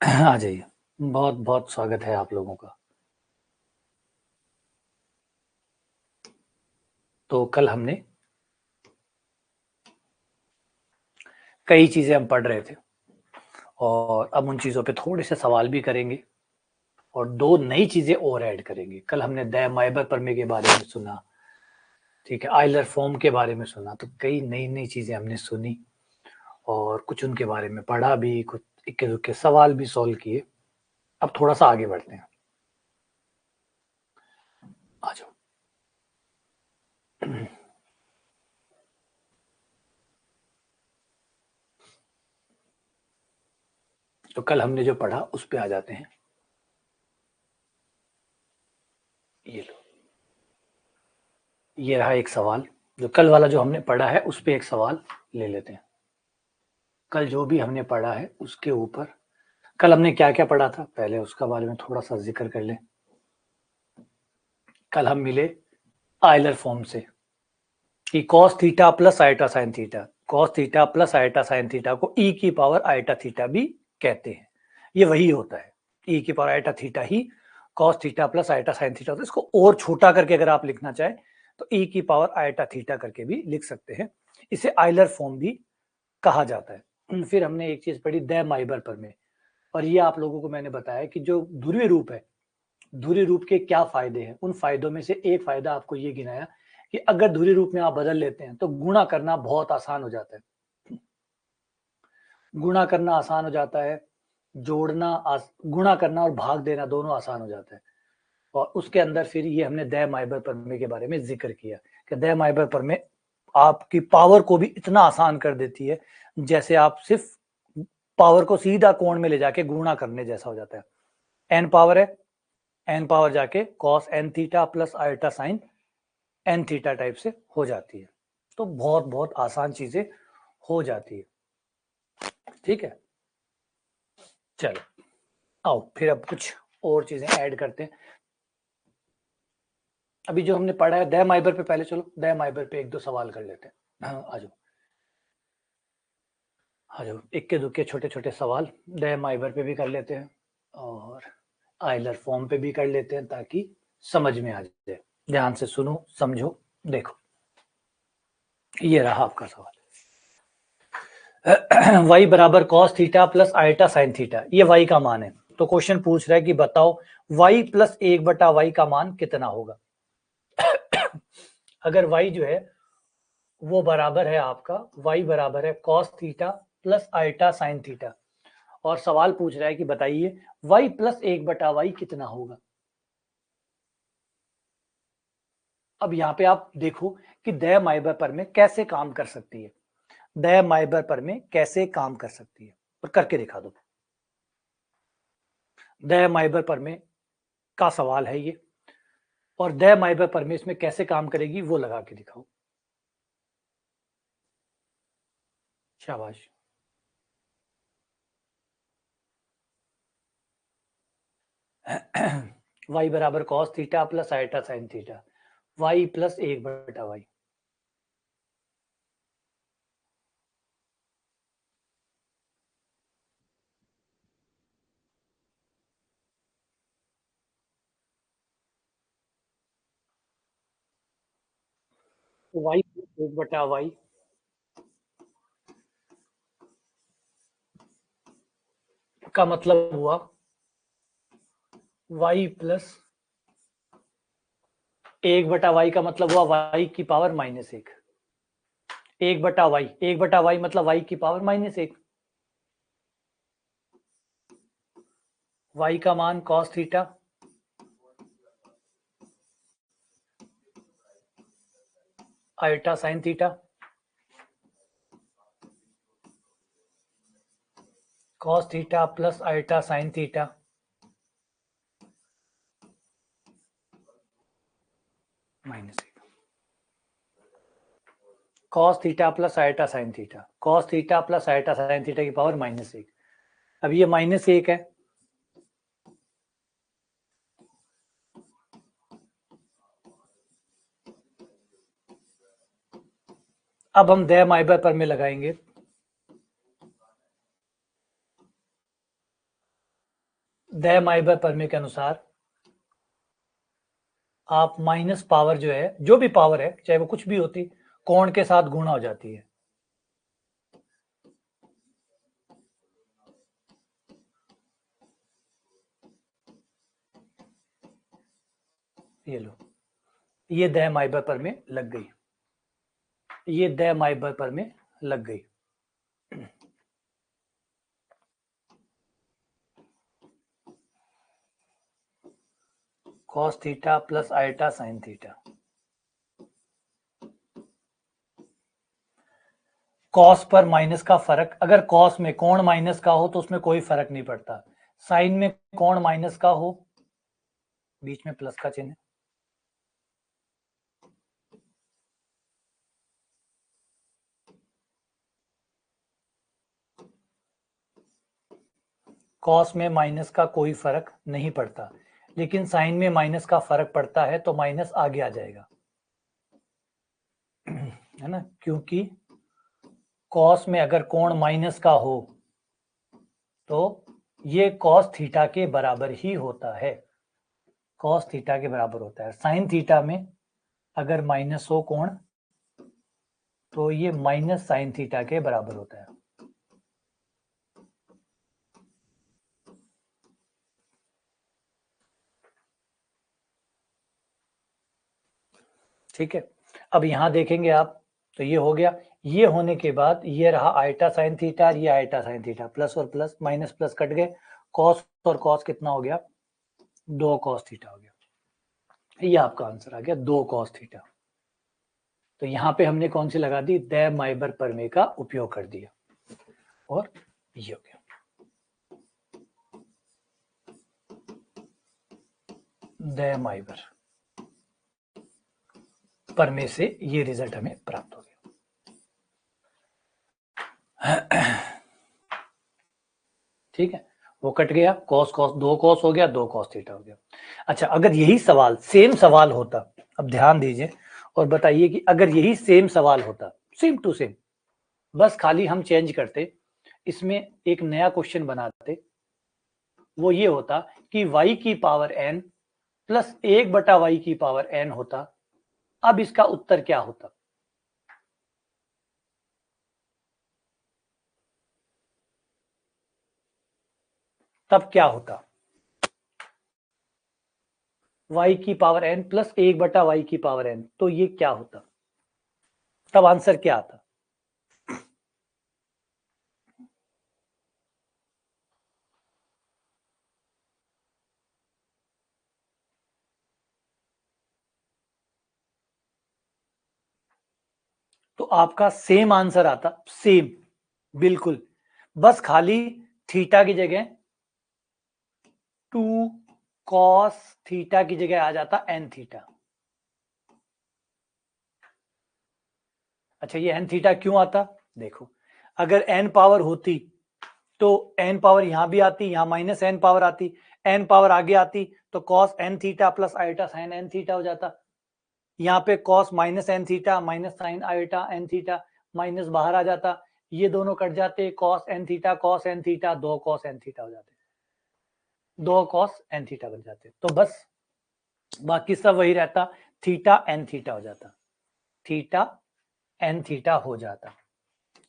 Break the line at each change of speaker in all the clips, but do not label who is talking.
आ जाइए। बहुत बहुत स्वागत है आप लोगों का। तो कल हमने कई चीज़ें हम पढ़ रहे थे और अब उन चीज़ों पे थोड़े से सवाल भी करेंगे और 2 नई चीज़ें और ऐड करेंगे। कल हमने द माइबर प्रमेय के बारे में सुना, ठीक है, आइलर फॉर्म के बारे में सुना, तो कई नई-नई चीज़ें हमने सुनी और कुछ उनके बारे में पढ़ा भी, कुछ इक्के-दुक्के सवाल भी सॉल्व किए। अब थोड़ा-सा आगे बढ़ते हैं। आ जाओ। तो कल हमने जो पढ़ा उस पे आ जाते हैं। ये लो। ये रहा एक सवाल, जो कल वाला जो हमने पढ़ा है उस पे एक सवाल ले लेते हैं। कल जो भी हमने पढ़ा है उसके ऊपर कल हमने क्या-क्या पढ़ा था, पहले उसका बारे में थोड़ा-सा ज़िक्र कर लें। कल हम मिले आइलर फॉर्म से कि cos theta plus iota sin theta, cos theta plus iota sin theta को e की पावर आइटा थीटा भी कहते हैं। ये वही होता है, e की पावर आइटा थीटा ही cos theta plus iota sin theta होता है। इसको और छोटा करके अगर आप लिखना चाहें तो e की पावर आइटा थीटा करके भी लिख सकते हैं। इसे आइलर फॉर्म भी कहा जाता है। फिर हमने एक चीज़ पढ़ी द माइबर प्रमेय और ये आप लोगों को मैंने बताया कि जो ध्रुवीय रूप है, ध्रुवीय रूप के क्या फायदे हैं। उन फायदों में से एक फायदा आपको ये गिनाया कि अगर ध्रुवीय रूप में आप बदल लेते हैं तो गुणा करना बहुत आसान हो जाता है। गुणा करना आसान हो जाता है, गुणा करना और भाग देना दोनों आसान हो जाता है। और उसके अंदर फिर ये हमने द माइबर प्रमेय के बारे में जिक्र किया कि द माइबर प्रमेय आपकी पावर को भी इतना आसान कर देती है जैसे आप सिर्फ पावर को सीधा कोण में ले जाके गुणा करने जैसा हो जाता है। एन पावर है, एन पावर जाके cos n theta plus iota sine n theta type से हो जाती है। तो बहुत बहुत आसान चीजें हो जाती है। ठीक है, चलो आओ फिर अब कुछ और चीजें ऐड करते हैं। अभी जो हमने पढ़ा है द माइबर पे, पहले चलो द माइबर पे एक दो सवाल कर लेते हैं। हाँ, आ जाओ आ जाओ, इक्के दुक्के छोटे छोटे सवाल द माइबर पे भी कर लेते हैं और आइलर फॉर्म पे भी कर लेते हैं ताकि समझ में आ जाए। ध्यान से सुनो, समझो, देखो। ये रहा आपका सवाल। y बराबर cos theta plus iota sine theta, ये y का मान है। तो क्वेश्चन पूछ रहा है कि बताओ y प्लस 1/y का मान कितना होगा। अगर y जो है वो बराबर है आपका, y बराबर है cos theta plus iota sine theta और सवाल पूछ रहा है कि बताइए y प्लस 1/y कितना होगा। अब यहाँ पे आप देखो कि द माइबर पर में कैसे काम कर सकती है, द माइबर पर में कैसे काम कर सकती है और करके दिखा दो। द माइबर पर में का सवाल है ये और द माइबर पर में इसमें कैसे काम करेगी वो लगा के दिखाओ। शाबाश। y बराबर cos theta plus iota sine theta, y plus 1/y। तो y प्लस 1/y का मतलब हुआ y प्लस 1/y का मतलब हुआ y की पावर -1। 1/y, 1/y मतलब y की पावर -1। y का मान cos theta iota sine theta, cos theta plus iota sine theta -1। cos theta plus iota sine theta, cos theta plus iota sine theta की power -1। अब ये -1 है, अब हम द माइबर पर में लगाएंगे। दे माइबर परमे के अनुसार आप माइनस पावर जो है, जो भी पावर है चाहे वो कुछ भी होती, कोण के साथ गुणा हो जाती है। ये लो, ये दे माइबर पर में लग गई, ये दे माइबर पर में लग गई। cos theta plus iota sine theta. Cos पर माइनस का फर्क, अगर कॉस में कोण माइनस का हो तो उसमें कोई फर्क नहीं पड़ता, साइन में कोण माइनस का हो, बीच में प्लस का चिन्ह, कॉस में माइनस का कोई फर्क नहीं पड़ता, लेकिन साइन में माइनस का फर्क पड़ता है, तो माइनस आगे आ जाएगा, है ना, क्योंकि कॉस में अगर कोण माइनस का हो तो ये कॉस थीटा के बराबर ही होता है, कॉस थीटा के बराबर होता है। साइन थीटा में अगर माइनस हो कोण तो ये माइनस साइन थीटा के बराबर होता है। ठीक है, अब यहां देखेंगे आप, तो ये हो गया, ये होने के बाद ये रहा आइटा साइन थीटा, ये आइटा साइन थीटा, प्लस और प्लस, माइनस प्लस कट गए, कॉस और कॉस कितना हो गया, 2 कॉस थीटा हो गया, ये आपका आंसर आ गया 2 कॉस थीटा। तो यहां पे हमने कौन सी लगा दी, दे माइबर परमे का उपयोग कर दिया, और ये हो गया दे माइबर परमे से ये रिजल्ट हमें प्राप्त हो गया। ठीक है, वो कट गया, कॉस कॉस 2 कॉस हो गया, 2 कॉस थीटा हो गया। अच्छा, अगर यही सवाल सेम सवाल होता, अब ध्यान दीजिए और बताइए कि अगर यही सेम सवाल होता, सेम टू सेम, बस खाली हम चेंज करते, इसमें एक नया क्वेश्चन बनाते, वो ये होता कि y की पावर n प्लस 1/y की पावर n होता, अब इसका उत्तर क्या होता, तब क्या होता, y की पावर n प्लस 1/y की पावर n, तो ये क्या होता, तब आंसर क्या आता। तो आपका सेम आंसर आता, सेम बिल्कुल, बस खाली थीटा की जगह 2 कॉस थीटा की जगह आ जाता एन थीटा। अच्छा, ये एन थीटा क्यों आता, देखो, अगर एन पावर होती तो एन पावर यहां भी आती, यहां माइनस एन पावर आती, एन पावर आगे आती तो cos n theta plus iota sine n theta हो जाता, यहाँ पे cos minus n theta minus sine iota n theta, minus बाहर आ जाता, ये दोनों कट जाते, cos n theta cos n theta, 2 cos n theta हो जाते, 2 कॉस एन थीटा बन जाते, तो बस बाकी सब वही रहता, थीटा एन थीटा हो जाता, थीटा एन थीटा हो जाता।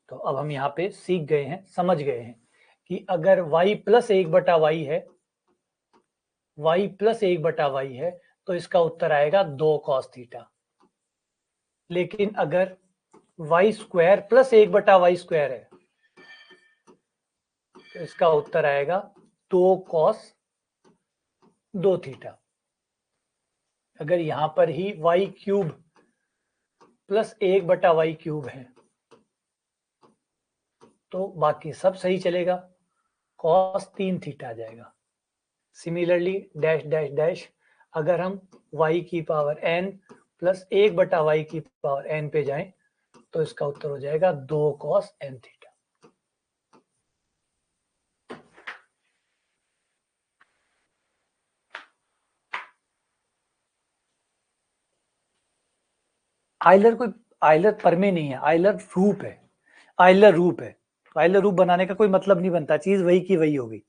तो अब हम यहाँ पे सीख गए हैं, समझ गए हैं कि अगर y प्लस 1/y है, y प्लस 1/y है, तो इसका उत्तर आएगा 2 कॉस थीटा, लेकिन अगर y square plus 1/y square है तो इसका उत्तर आएगा 2 कॉस 2 थीटा। अगर यहां पर ही y cube plus 1/y cube है तो बाकी सब सही चलेगा, कॉस 3 थीटा आ जाएगा। सिमिलरली डैश डैश डैश, अगर हम y की पावर n प्लस 1/y की पावर n पे जाएं तो इसका उत्तर हो जाएगा 2 कॉस n थीटा। आइलर कोई, आइलर परमे नहीं है, आइलर रूप है, आइलर रूप है, आइलर रूप बनाने का कोई मतलब नहीं बनता, चीज वही की वही होगी।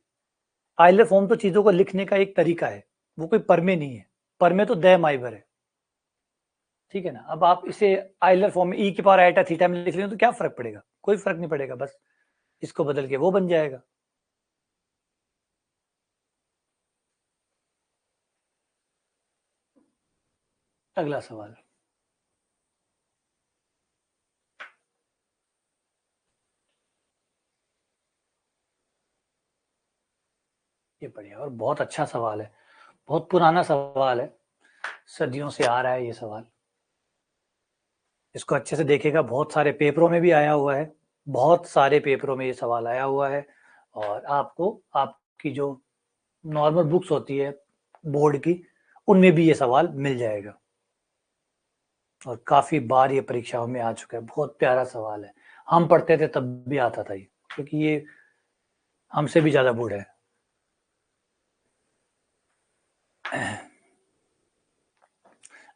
आइलर फॉर्म तो चीजों को लिखने का एक तरीका है, वो कोई परमे नहीं है, परमे तो द माइवर है, ठीक है ना। अब आप इसे आइलर फॉर्म में ई की पावर आइटा थीटा में लिख लें तो क्या फर्क पड़ेगा, कोई फर्क नहीं पड़ेगा, बस इसको बदल के वो बन जाएगा। अगला सवाल, ये बढ़िया और बहुत अच्छा सवाल है, बहुत पुराना सवाल है, सदियों से आ रहा है ये सवाल। इसको अच्छे से देखेगा, बहुत सारे पेपरों में भी आया हुआ है, बहुत सारे पेपरों में ये सवाल आया हुआ है, और आपको आपकी जो नॉर्मल बुक्स होती है बोर्ड की, उनमें भी ये सवाल मिल जाएगा, और काफी बार ये परीक्षाओं में आ चुका है। बहुत प्यारा सवाल है, हम पढ़ते थे तब भी आता था ये, क्योंकि ये हमसे भी ज्यादा बूढ़ा है।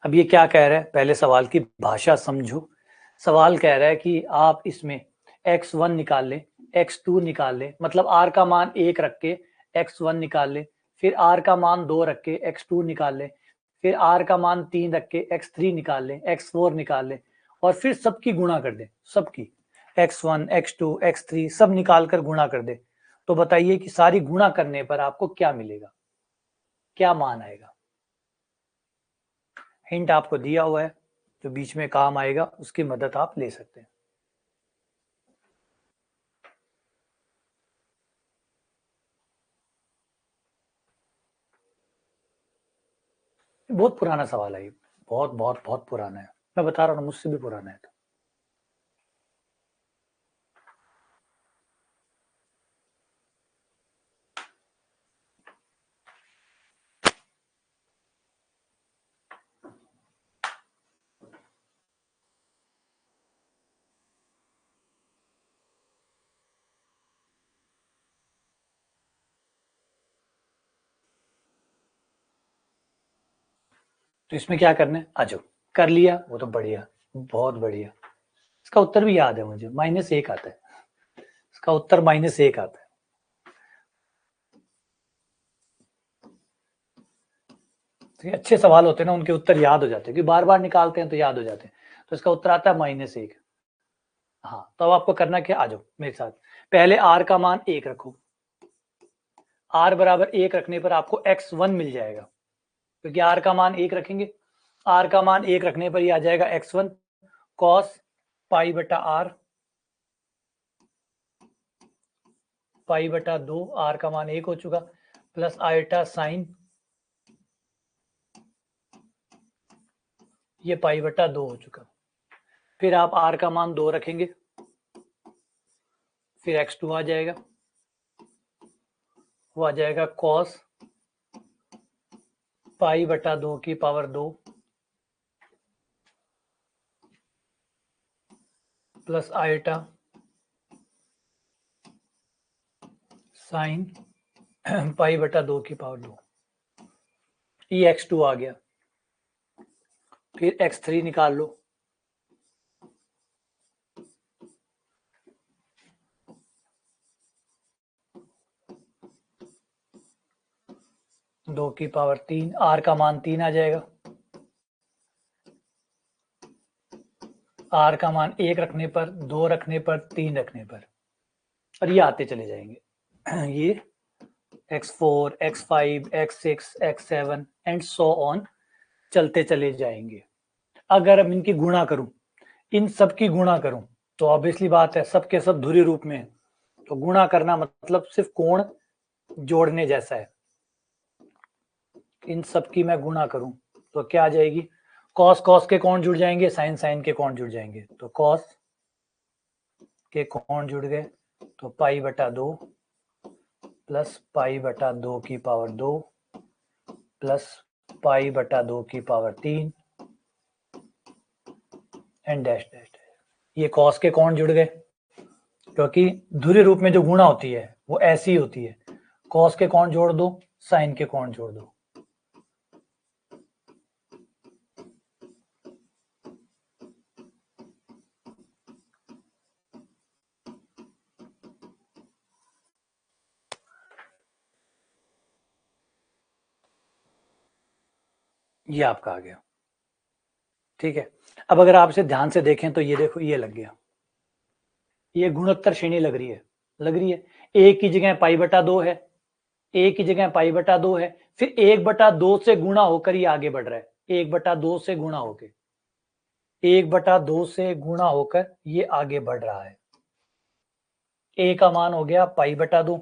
अब ये क्या कह रहा है, पहले सवाल की भाषा समझो। सवाल कह रहा है कि आप इसमें x1 निकाल लें, x2 निकाल लें, मतलब r का मान 1 रख के x1 निकाल लें, फिर r का मान 2 रख के x2 निकाल लें, फिर r का मान 3 रख के x3 निकाल लें, x4 निकाल लें, और फिर सबकी गुणा कर दें, सबकी x1 x2 x3 सब निकाल कर गुणा कर दें। तो बताइए कि सारी गुणा करने पर आपको क्या मिलेगा, क्या मान आएगा। हिंट आपको दिया हुआ है, जो बीच में काम आएगा उसकी मदद आप ले सकते हैं। बहुत पुराना सवाल है ये, बहुत बहुत बहुत पुराना है, मैं बता रहा हूँ मुझसे भी पुराना है। तो इसमें क्या करना है, आ जाओ, कर लिया वो तो बढ़िया, बहुत बढ़िया। इसका उत्तर भी याद है मुझे, -1 आता है, इसका उत्तर -1 आता है। तो ये अच्छे सवाल होते हैं ना, उनके उत्तर याद हो जाते हैं, क्योंकि बार बार निकालते हैं तो याद हो जाते हैं। तो इसका उत्तर आता है -1। हाँ, तो अब आपको करना क्या, आ जाओ मेरे साथ। पहले r का मान 1 रखो, r बराबर 1 रखने पर आपको x1 मिल जाएगा, क्योंकि r का मान 1 रखेंगे, r का मान 1 रखने पर ये आ जाएगा x1 cos पाई बटा r, पाई बटा 2, r का मान 1 हो चुका, प्लस आइटा साइन ये पाई बटा 2 हो चुका। फिर आप r का मान 2 रखेंगे, फिर x2 आ जाएगा, वो आ जाएगा cos पाई बटा 2 की power 2 plus iota sine pi बटा 2 की पावर 2, ये x2 आ गया। फिर x3 निकाल लो, दो की पावर 3, r का मान 3 आ जाएगा, r का मान 1 रखने पर, 2 रखने पर, 3 रखने पर, और ये आते चले जाएंगे ये x4 x5 x6 x7 and so on चलते चले जाएंगे। अगर अब इनकी गुणा करूं, इन सब की गुणा करूं, तो ऑब्वियसली बात है सब के सब धुरी रूप में है, तो गुणा करना मतलब सिर्फ कोण जोड़ने जैसा है। इन सब की मैं गुणा करूं तो क्या आ जाएगी, कॉस कॉस के कोण जुड़ जाएंगे, साइन साइन के कोण जुड़ जाएंगे, तो कॉस के कोण जुड़ गए, तो पाई बटा 2 प्लस पाई बटा 2 की पावर 2 प्लस पाई बटा 2 की पावर 3 एंड डैश डैश। ये कॉस के कोण जुड़ गए, क्योंकि धुरी रूप में जो गुणा होती है वो ऐसी होती है, कॉस के कोण जोड़ दो, साइन के कोण जोड़ दो। ये आपका आ गया। ठीक है, अब अगर आप इसे ध्यान से देखें तो ये देखो, ये लग गया, ये गुणोत्तर श्रेणी लग रही है, लग रही है। एक की जगह पाई बटा 2 है, एक की जगह पाई बटा 2 है, फिर 1/2 से गुणा होकर ये आगे बढ़ रहा है, 1/2 से गुणा होकर, 1/2 से गुणा होकर ये आगे बढ़ रहा है। ए का मान हो गया पाई बटा 2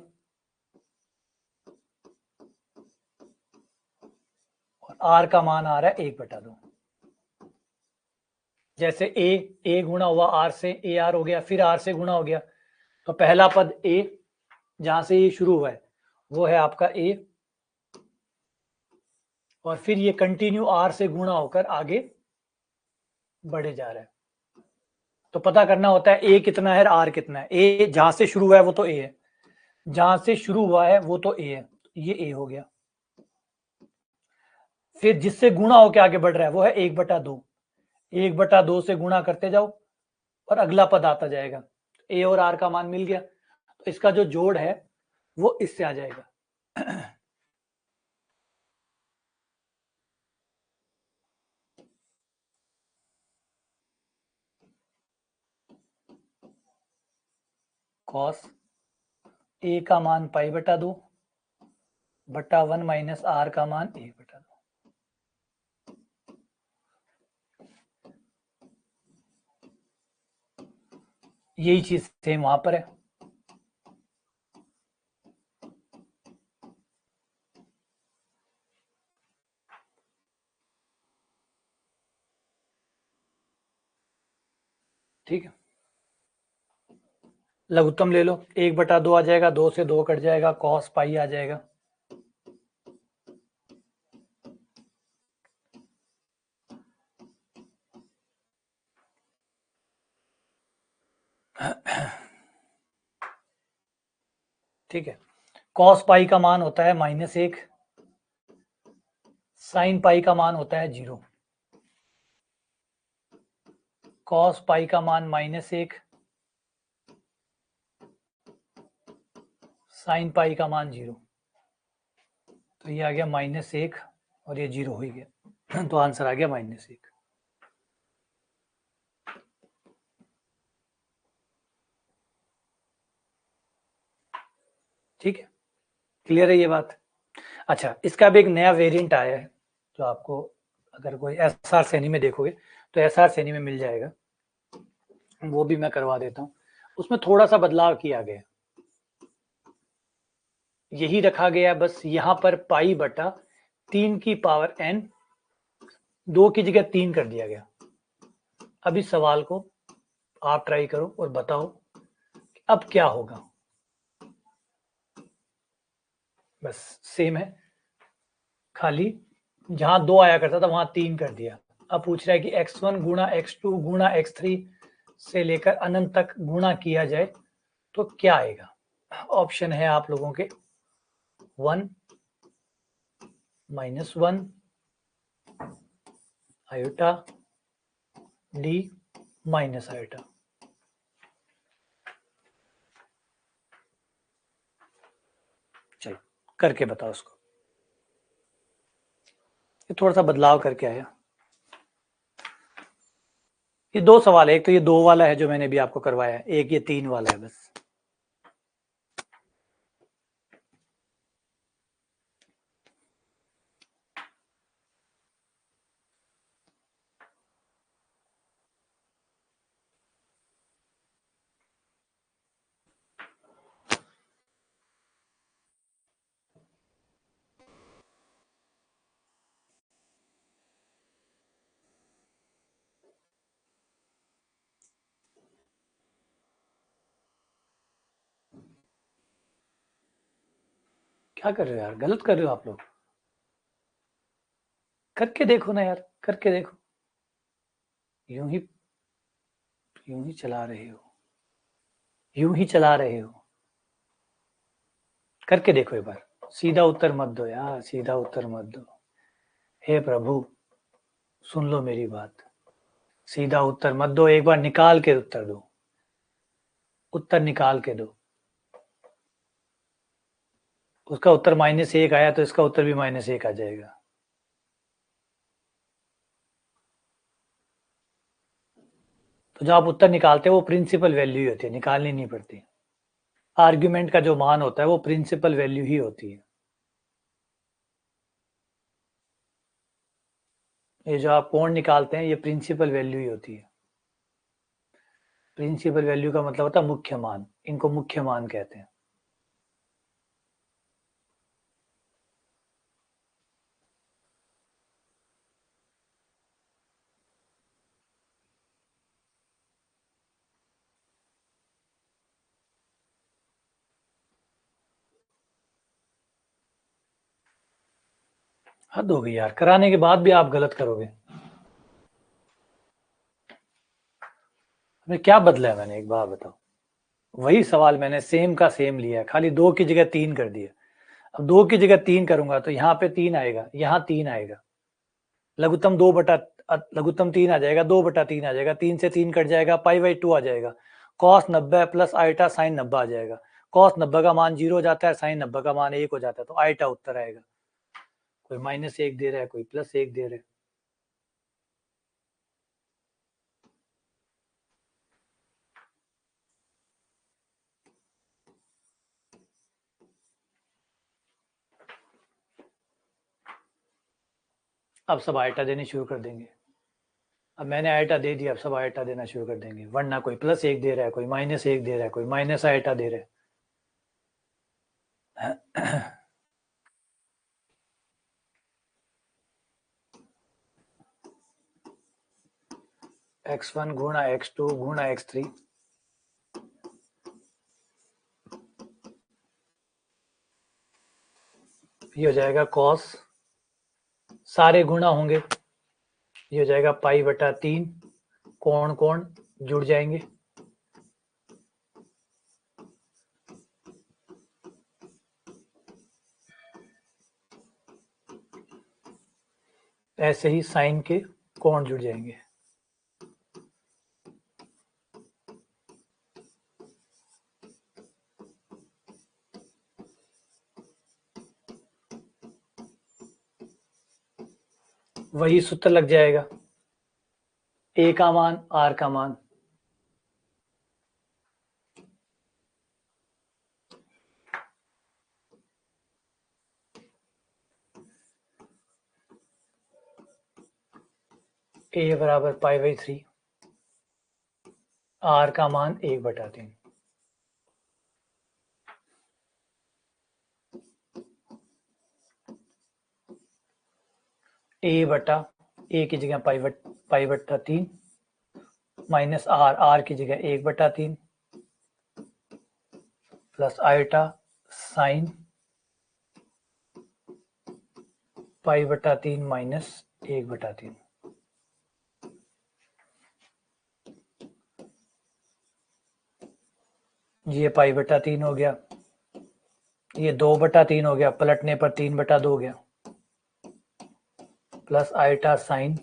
और आर का मान आ रहा है 1/2। जैसे ए गुणा हुआ आर से, ए आर हो गया, फिर आर से गुणा हो गया, तो पहला पद ए, जहां से ये शुरू हुआ है वो है आपका ए, और फिर ये कंटिन्यू आर से गुणा होकर आगे बढ़े जा रहा है। तो पता करना होता है ए कितना है और आर कितना है। ए जहां से शुरू हुआ है वो तो ए है, जहां से शुरू हुआ है वो तो ए है, ये ए हो गया। फिर जिससे गुणा होकर आगे बढ़ रहा है वो है 1/2, 1/2 से गुणा करते जाओ और अगला पद आता जाएगा। ए और आर का मान मिल गया, तो इसका जो जोड़ है वो इससे आ जाएगा। कॉस ए का मान पाई बटा 2 बटा 1 माइनस आर का मान 1/2। यही चीज सेम वहां पर है। ठीक है, लघुत्तम ले लो, 1/2 आ जाएगा, 2 से 2 कट जाएगा, कॉस पाई आ जाएगा। ठीक है, कॉस पाई का मान होता है -1, साइन पाई का मान होता है 0। कॉस पाई का मान -1, साइन पाई का मान 0, तो ये आ गया -1 और ये 0 हो गया, तो आंसर आ गया -1। ठीक है, क्लियर है ये बात। अच्छा, इसका भी एक नया वेरिएंट आया है, जो आपको अगर कोई एसआर सैनी में देखोगे तो एसआर सैनी में मिल जाएगा, वो भी मैं करवा देता हूँ। उसमें थोड़ा सा बदलाव किया गया, यही रखा गया, बस यहाँ पर पाई बटा 3 की पावर n, 2 की जगह 3 कर दिया गया। अब इस सवाल को आप ट्राई करो और बताओ अब क्या होगा। बस सेम है, खाली जहां 2 आया करता था वहां 3 कर दिया। अब पूछ रहा है कि x1 गुणा x2 गुणा x3 से लेकर अनंत तक गुणा किया जाए तो क्या आएगा। ऑप्शन है आप लोगों के 1 -1 आयोटा डी माइनस आयोटा। चलो करके बताओ उसको, ये थोड़ा सा बदलाव करके आया। ये 2 सवाल है, एक तो ये 2 वाला है जो मैंने भी आपको करवाया है, एक ये 3 वाला है बस। क्या कर रहे हो यार, गलत कर रहे हो आप लोग, करके देखो ना यार, करके देखो। यूं ही चला रहे हो, यूं ही चला रहे हो, करके देखो एक बार। सीधा उत्तर मत दो यार, सीधा उत्तर मत दो, हे प्रभु सुन लो मेरी बात, सीधा उत्तर मत दो, एक बार निकाल के उत्तर दो, उत्तर निकाल के दो। उसका उत्तर -1 आया तो इसका उत्तर भी -1 आ जाएगा। तो जो आप उत्तर निकालते हैं वो प्रिंसिपल वैल्यू ही होती है, निकालनी नहीं पड़ती। आर्ग्यूमेंट का जो मान होता है वो प्रिंसिपल वैल्यू ही होती है। ये जो आप कोण निकालते हैं ये प्रिंसिपल वैल्यू ही होती है। प्रिंसिपल वैल्यू का मतलब होता है मुख्य मान, इनको मुख्य मान कहते हैं। हद हो गई यार, कराने के बाद भी आप गलत करोगे। क्या बदला है मैंने, एक बार बताओ। वही सवाल मैंने सेम का सेम लिया है, खाली 2 की जगह 3 कर दिया। अब 2 की जगह 3 करूंगा तो यहाँ पे 3 आएगा, यहाँ 3 आएगा, लघुत्तम 3 आ जाएगा, 2/3 आ जाएगा, 3 से 3 कट जाएगा, π/2 आ जाएगा, cos 90 प्लस आइटा साइन 90 आ जाएगा। cos 90 का मान 0 हो जाता है, साइन 90 का मान 1 हो जाता है, तो आइटा उत्तर आएगा। कोई -1 दे रहा है, कोई +1 दे रहा है। अब सब आइटा देने शुरू कर देंगे। अब मैंने आइटा दे दिया, अब सब आइटा देना शुरू कर देंगे, वरना कोई +1 दे रहा है, कोई -1 दे रहा है, कोई माइनस आइटा दे रहा है। x1 गुणा x2 गुणा x3, ये हो जाएगा cos, सारे गुणा होंगे, ये हो जाएगा π/3, कोण कोण जुड़ जाएंगे, ऐसे ही साइन के कोण जुड़ जाएंगे। वही सूत्र लग जाएगा, a का मान r का मान, a बराबर π/3, r का मान 1/3। a की जगह π/3 माइनस r की जगह 1/3 प्लस आइटा साइन π/3 माइनस 1/3। ये π/3 हो गया, ये 2/3 हो गया, पलटने पर 3/2 हो गया, प्लस आइटा साइन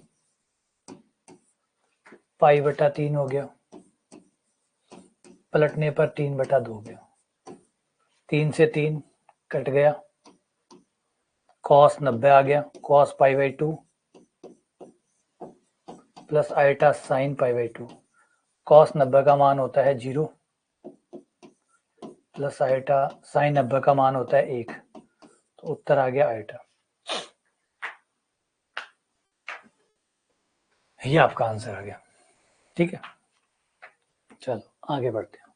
π/3 हो गया, पलटने पर 3/2 हो गया, 3 से 3 कट गया, cos 90 आ गया, cos π/2 plus iota sine π/2, cos 90 का मान होता है 0 प्लस आइटा साइन 90 का मान होता है 1, तो उत्तर आ गया आइटा। ये आपका आंसर आ गया। ठीक है, चलो आगे बढ़ते हैं।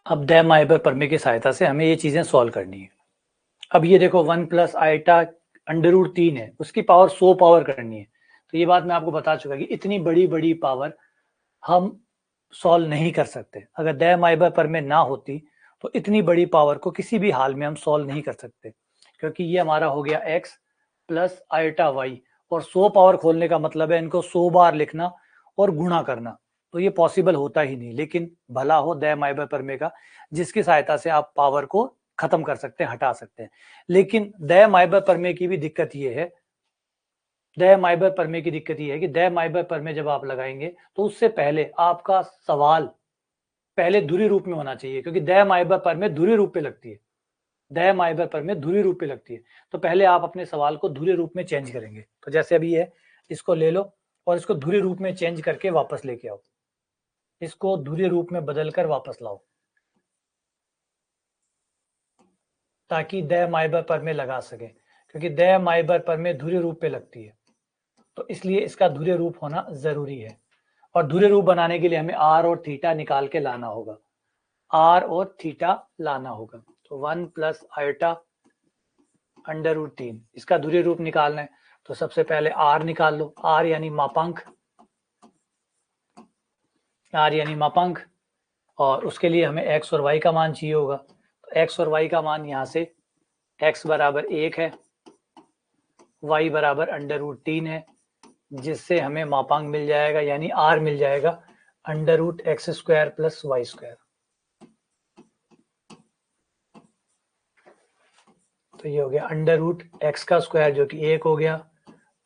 अब दैमाइबर प्रमेय की सहायता से हमें ये चीजें सॉल्व करनी है। अब ये देखो 1 प्लस आइटा √3 है, उसकी पावर 100 पावर करनी है। तो ये बात मैं आपको बता चुका कि इतनी बड़ी पावर हम सॉल्व नहीं कर सकते। अगर दैमाइबर प्रमेय ना होती तो इतनी बड़ी पावर को किसी भी हाल में हम सॉल्व नहीं कर सकते, क्योंकि ये हमारा हो गया x प्लस आइटा वाई, और 100 पावर खोलने का मतलब है इनको 100 बार लिखना और गुणा करना, तो ये पॉसिबल होता ही नहीं। लेकिन भला हो दैमाइबर प्रमेय का, जिसकी सहायता से आप पावर को खत्म कर सकते हैं, हटा सकते हैं। लेकिन दय-माइबर प्रमेय की भी दिक्कत ये है, दय-माइबर प्रमेय की दिक्कत ये है कि दय-माइबर प्रमेय जब आप लगाएंगे तो उससे पहले आपका सवाल पहले ध्रुवीय रूप में होना चाहिए, क्योंकि दय-माइबर प्रमेय ध्रुवीय रूप पे लगती है। दय-माइबर प्रमेय ध्रुवीय रूप पे लगती है, तो पहले आप अपने सवाल को ध्रुवीय रूप में चेंज करेंगे। तो जैसे अभी है, इसको ले लो और इसको ध्रुवीय रूप में चेंज करके वापस लेके आओ, इसको ध्रुवीय रूप में बदल कर वापस लाओ, ताकि दय-माइबर प्रमेय लगा सके, क्योंकि दय-माइबर प्रमेय ध्रुवीय रूप पे लगती है, तो इसलिए इसका ध्रुवीय रूप होना जरूरी है। और ध्रुवीय रूप बनाने के लिए हमें आर और थीटा निकाल के लाना होगा, आर और थीटा लाना होगा। तो 1 प्लस आयोटा अंडर रूट 3, इसका ध्रुवीय रूप निकालना है। तो सबसे पहले आर निकाल लो, आर यानी मापांक, आर यानी मापांक, और उसके लिए हमें एक्स और वाई का मान चाहिए होगा। तो एक्स और वाई का मान यहाँ से एक्स बराबर 1 है, वाई बराबर अंडर रूट 3 है, जिससे हमें मापांक मिल जाएगा, यानी आर मिल जाएगा under root x square plus y square. तो ये हो गया अंडर रूट एक्स का स्क्वायर जो कि 1 हो गया,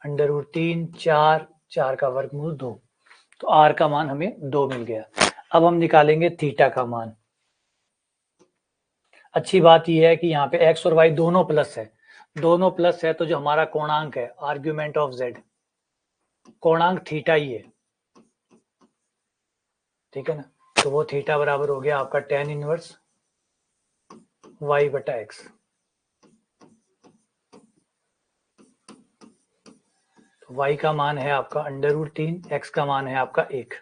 अंडर रूट 3, 4 का वर्गमूल 2। तो आर का मान हमें 2 मिल गया। अब हम निकालेंगे थीटा का मान। अच्छी बात यह है कि यहाँ पे एक्स और वाई दोनों प्लस है, दोनों प्लस है, तो जो हमारा कोणांक है, आर्ग्यूमेंट ऑफ जेड, कोणांक थीटा ही है, ठीक है ना। तो वो थीटा बराबर हो गया आपका tan इनवर्स y बटा एक्स। तो y का मान है आपका अंडर रूट 3, x का मान है आपका 1,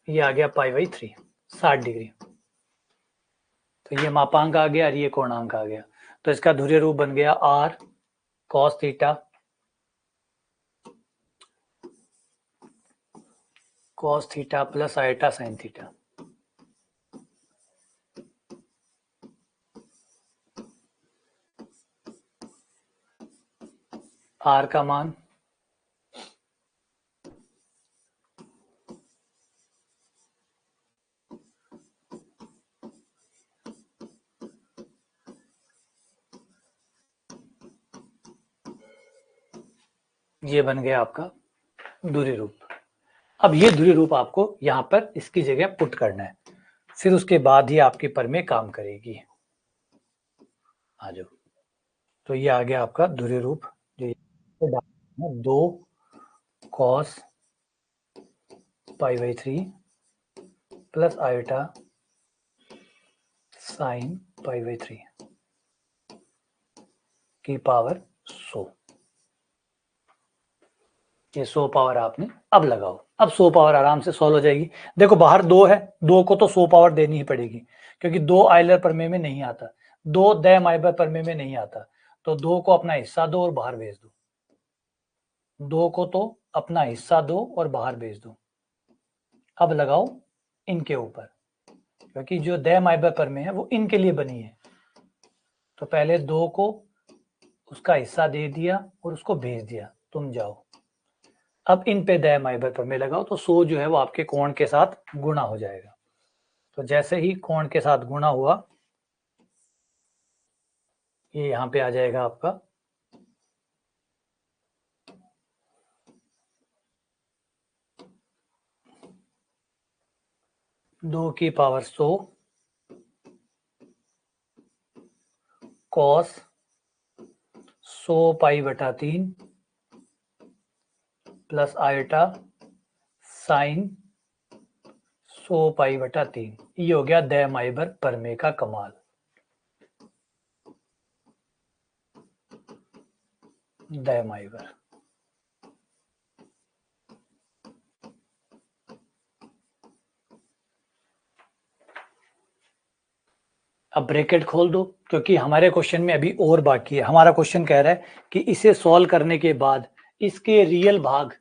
ये आ गया π/3, 60 डिग्री। तो ये मापांक आ गया और ये कोणांक आ गया। तो इसका ध्रुवीय रूप बन गया r cos theta plus eta sine theta. r का मान ये बन गया आपका ध्रुवीय रूप। अब ये ध्रुवीय रूप आपको यहाँ पर इसकी जगह पुट करना है, फिर उसके बाद ही आपकी प्रमेय काम करेगी। आ जाओ। तो ये आ गया आपका ध्रुवीय रूप, जो 2 cos π/3 प्लस आयोटा साइन π/3 की पावर 100। ये 100 पावर आपने अब लगाओ, अब 100 पावर आराम से सॉल्व हो जाएगी। देखो बाहर 2 है, 2 को तो 100 पावर देनी ही पड़ेगी, क्योंकि 2 आयलर प्रमेय में नहीं आता, 2 दय-माइबर प्रमेय में नहीं आता। तो 2 को अपना हिस्सा दो और बाहर भेज दो, 2 को तो अपना हिस्सा दो और बाहर भेज दो। अब लगाओ इनके ऊपर, क्योंकि जो दय-माइबर प्रमेय है वो इनके लिए बनी है। तो पहले 2 को उसका हिस्सा दे दिया और उसको भेज दिया, तुम जाओ। अब इन पे दय-माइबर प्रमेय लगाओ, तो 100 जो है वो आपके कोण के साथ गुणा हो जाएगा। तो जैसे ही कोण के साथ गुणा हुआ, ये यहाँ पे आ जाएगा आपका 2 की power 100 cos 100 π/3 plus iota sine 100 π/3। ये हो गया दय-माइबर प्रमेय का कमाल। दय-माइबर, अब ब्रैकेट खोल दो, क्योंकि हमारे क्वेश्चन में अभी और बाकी है। हमारा क्वेश्चन कह रहा है कि इसे सॉल्व करने के बाद इसके रियल भाग,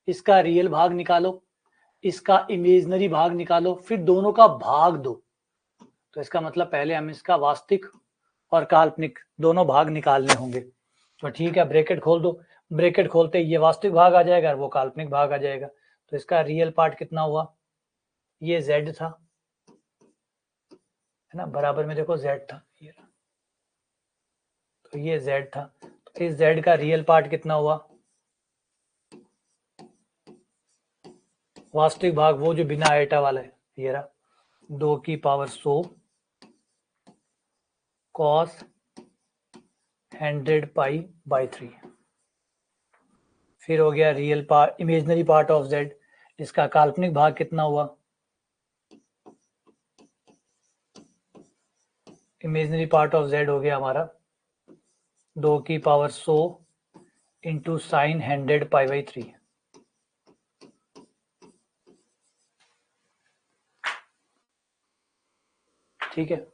इसका रियल भाग निकालो, इसका इमेजिनरी भाग निकालो, फिर दोनों का भाग दो। तो इसका मतलब पहले हम इसका वास्तविक और काल्पनिक दोनों भाग निकालने होंगे। तो ठीक है, ब्रैकेट खोल दो, ब्रैकेट खोलते ही ये वास्तविक भाग आ जाएगा और वो काल्पनिक भाग आ जाएगा। तो इसका रियल पार्ट कितना हुआ, ये z था, है ना, बराबर में देखो z था ये, तो ये z था, तो इस z का रियल पार्ट कितना हुआ, वास्तविक भाग वो जो बिना आइटा वाला है, ये रहा 2 की पावर 100 cos 100 पाई बाई 3। फिर हो गया real part, imaginary part of z, इसका काल्पनिक भाग कितना हुआ, इमेजिनरी पार्ट ऑफ z हो गया हमारा 2 की power 100 into sine 100 pi by 3। ठीक है,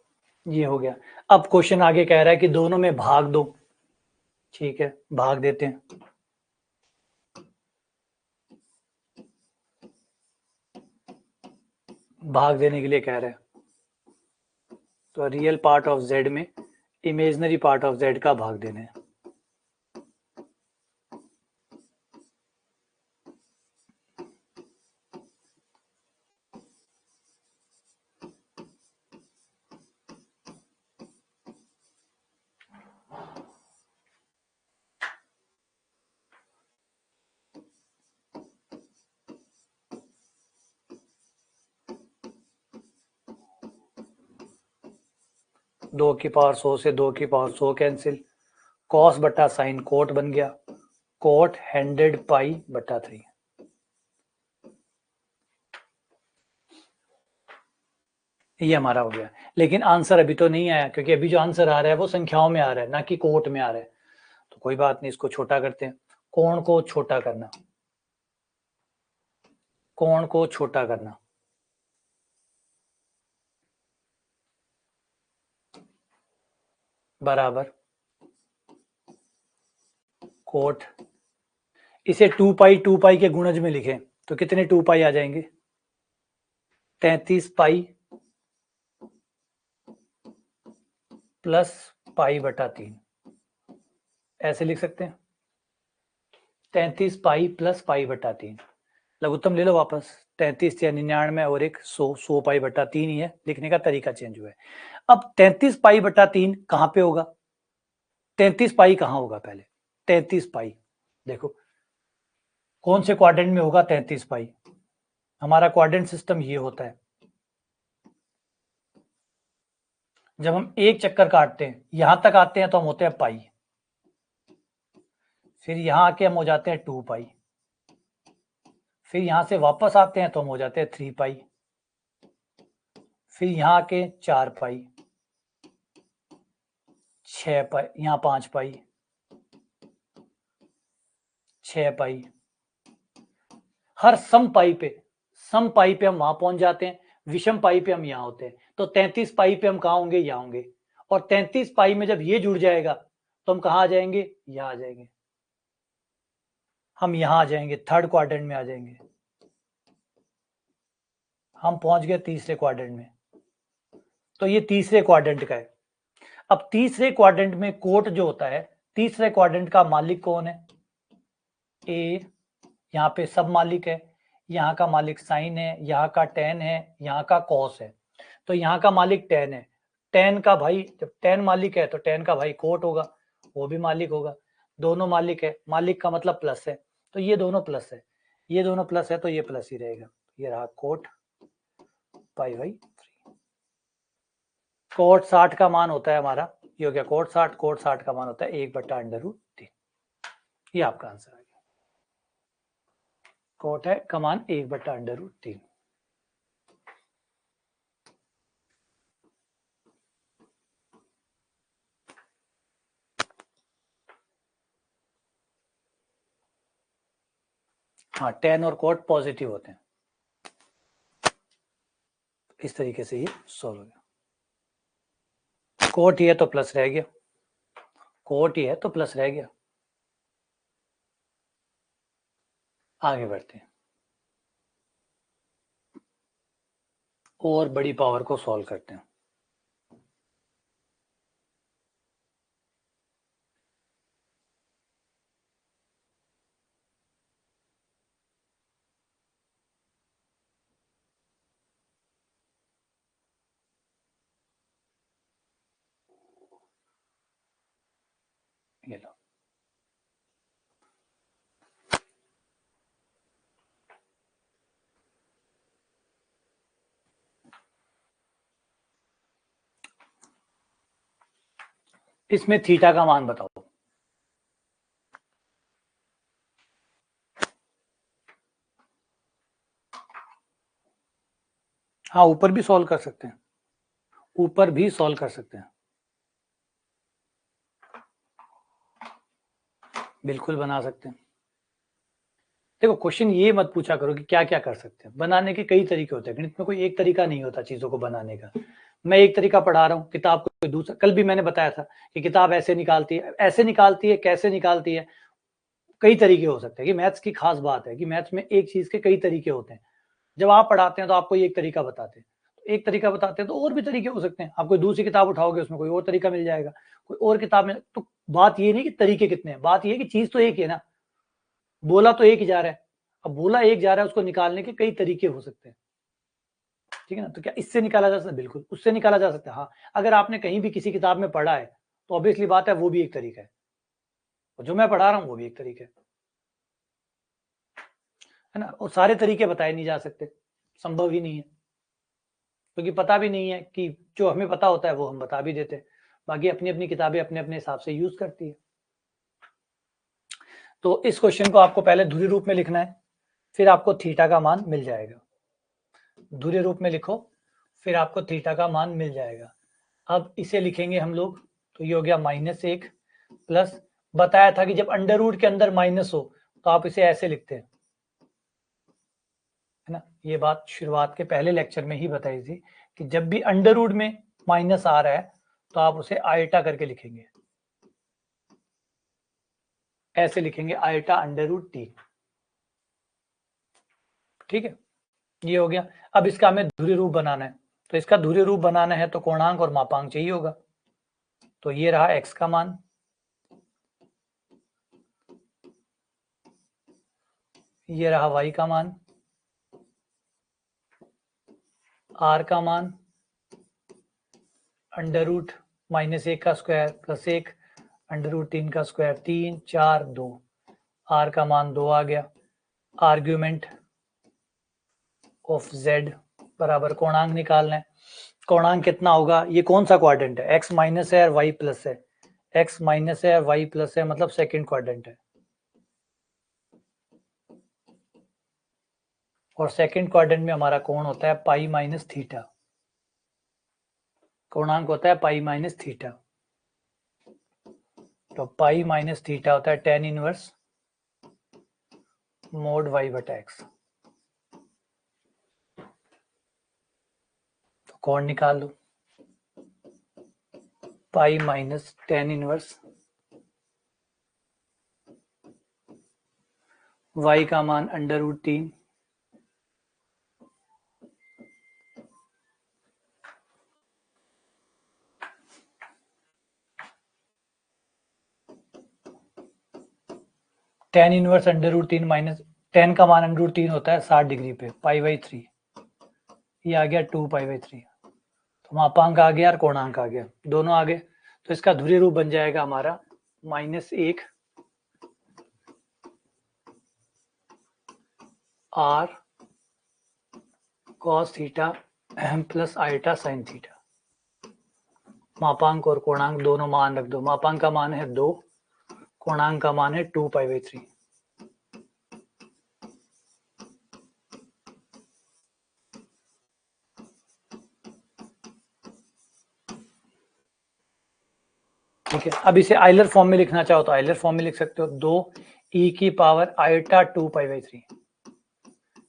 ये हो गया। अब क्वेश्चन आगे कह रहा है कि दोनों में भाग दो। ठीक है, भाग देते हैं। भाग देने के लिए कह रहे हैं, तो रियल पार्ट ऑफ z में इमेजिनरी पार्ट ऑफ z का भाग देना है। दो की पावर 100 से 2 की पावर 100 कैंसिल, कॉस बटा साइन कोट बन गया, कोट 100 पाई बटा 3। ये हमारा हो गया, लेकिन आंसर अभी तो नहीं आया, क्योंकि अभी जो आंसर आ रहा है वो संख्याओं में आ रहा है, ना कि कोट में आ रहा है। तो कोई बात नहीं, इसको छोटा करते हैं। कोण को छोटा करना, कोण को छोटा करना, बराबर कोट, इसे 2 पाई के गुणज में लिखें तो कितने 2 पाई आ जाएंगे, 33 पाई प्लस पाई बटा 3, ऐसे लिख सकते हैं 33 पाई प्लस पाई बटा 3। लघुत्तम ले लो वापस, 33 या 99 और एक 100 पाई बटा 3 ही है, लिखने का तरीका चेंज हुआ है। अब 33 पाई बटा 3 कहां पे होगा, 33 पाई कहां होगा, पहले 33 पाई देखो कौन से क्वाड्रेंट में होगा 33 पाई, हमारा क्वाड्रेंट सिस्टम ये होता है। जब हम एक चक्कर काटते हैं यहां तक आते हैं तो हम होते हैं पाई, फिर यहां आके हम हो जाते हैं 2 पाई, फिर यहां से वापस आते हैं तो हम हो जाते हैं 3 पाई, फिर यहां आके 4 पाई, 6 पाई, यहां 5 पाई, 6 पाई, हर सम पाई पे हम वहां पहुंच जाते हैं, विषम पाई पे हम यहां होते हैं। तो 33 पाई पे हम कहां होंगे, यहां होंगे, और 33 पाई में जब ये जुड़ जाएगा तो हम कहां आ जाएंगे, यहां आ जाएंगे, हम यहां आ जाएंगे, थर्ड क्वाड्रेंट में आ जाएंगे, हम पहुंच गए तीसरे क्वाड्रेंट में। तो ये तीसरे क्वाड्रेंट का है। अब तीसरे क्वाड्रेंट में कोट जो होता है, तीसरे क्वाड्रेंट का मालिक कौन है, ए, यहाँ पे सब मालिक है, यहाँ का मालिक साइन है, यहाँ का टेन है, यहाँ का कॉस है। तो यहाँ का मालिक टेन है, टेन का भाई, जब टेन मालिक है तो टेन का भाई कोट होगा, वो भी मालिक होगा, दोनों मालिक है, मालिक का मतलब प्लस है, तो ये दोनों प्लस है, ये दोनों प्लस है तो ये प्लस ही रहेगा। ये रहा कोट पाई बाई 3। कोट 60 का मान होता है हमारा, ये हो गया कोट 60 का मान होता है 1/√3। ये आपका आंसर आ गया, कोट है का मान 1/√3। हाँ, टेन और कोट पॉजिटिव होते हैं। इस तरीके से ये सॉल्व हो गया, कोट ही है तो प्लस रह गया, कोट ही है तो प्लस रह गया। आगे बढ़ते हैं और बड़ी पावर को सॉल्व करते हैं। ये लो, इसमें थीटा का मान बताओ। हाँ, ऊपर भी सॉल्व कर सकते हैं, ऊपर भी सॉल्व कर सकते हैं, बिल्कुल बना सकते हैं। देखो, क्वेश्चन ये मत पूछा करो कि क्या क्या कर सकते हैं। बनाने के कई तरीके होते हैं, गणित में कोई एक तरीका नहीं होता चीजों को बनाने का। मैं एक तरीका पढ़ा रहा हूँ, किताब को कोई दूसरा। कल भी मैंने बताया था कि किताब ऐसे निकालती है, ऐसे निकालती है, कैसे निकालती है, कई तरीके हो सकते हैं। कि मैथ्स की खास बात है कि मैथ्स में एक चीज के कई तरीके होते हैं। जब आप पढ़ाते हैं तो आपको एक तरीका बताते हैं, एक तरीका बताते हैं तो और भी तरीके हो सकते हैं। आप कोई दूसरी किताब उठाओगे, उसमें कोई और तरीका मिल जाएगा, कोई और किताब में। तो बात ये नहीं कि तरीके कितने हैं, बात ये है कि चीज तो एक ही है ना, बोला तो एक ही जा रहा है। अब बोला एक जा रहा है, उसको निकालने के कई तरीके हो सकते हैं, ठीक है ना। तो क्या इससे निकाला जा सकता है? बिल्कुल, उससे निकाला जा सकता है। हाँ, अगर आपने कहीं भी किसी किताब में पढ़ा है तो ऑब्वियसली बात है वो भी एक तरीका है, और जो मैं पढ़ा रहा हूँ वो भी एक तरीका है ना। और सारे तरीके बताए नहीं जा सकते, संभव ही नहीं है, क्योंकि पता भी नहीं है कि जो हमें पता होता है वो हम बता भी देते हैं। बाकी अपनी अपनी किताबें अपने अपने हिसाब से यूज करती है। तो इस क्वेश्चन को आपको पहले ध्रुवीय रूप में लिखना है, फिर आपको थीटा का मान मिल जाएगा। ध्रुवीय रूप में लिखो, फिर आपको थीटा का मान मिल जाएगा। अब इसे लिखेंगे हम लोग, तो ये हो गया -1 प्लस, बताया था कि जब अंडर रूट के अंदर माइनस हो तो आप इसे ऐसे लिखते हैं, है ना। ये बात शुरुआत के पहले लेक्चर में ही बताई थी कि जब भी अंडर रूट में माइनस आ रहा है तो आप उसे आयटा करके लिखेंगे, ऐसे लिखेंगे, आयटा अंडर रूट टी, ठीक है। ये हो गया। अब इसका हमें ध्रुवीय रूप बनाना है, तो इसका ध्रुवीय रूप बनाना है तो कोणांक और मापांक चाहिए होगा। तो ये रहा x का मान, ये रहा y का मान, r का मान अंडर रूट -1 का स्क्वायर प्लस 1 अंडर रूट 3 का स्क्वायर, 3 4 2, r का मान 2 आ गया। आर्ग्यूमेंट ऑफ z बराबर कोणांक निकालना है। कोणांक कितना होगा, ये कौन सा क्वाड्रेंट है, x माइनस है और y प्लस है, x माइनस है और y प्लस है, मतलब सेकंड क्वाड्रेंट है। और सेकंड क्वाड्रेंट में हमारा कोण होता है पाई माइनस थीटा, कोणांक होता है पाई माइनस थीटा। तो पाई माइनस थीटा होता है tan इनवर्स मोड y बटा x। तो कोण निकाल लो, pi minus tan inverse y का मान under root 3 tan inverse under root 3 minus tan का मान अंडर रूट 3 होता है 60 डिग्री पे, पाई/3, ये आ गया 2 पाई/3। तो मापांक आ गया और कोणांक आ गया, दोनों आ गए। तो इसका ध्रुवीय रूप बन जाएगा हमारा -1 r cos theta plus eta sine theta. मापांक और कोणांक दोनों मान रख दो, मापांक का मान है 2, कोणांक का मान है 2 पाई/3। ठीक है। अब इसे आइलर फॉर्म में लिखना चाहो तो आइलर फॉर्म में लिख सकते हो, 2 e की पावर आयटा 2 पाई/3,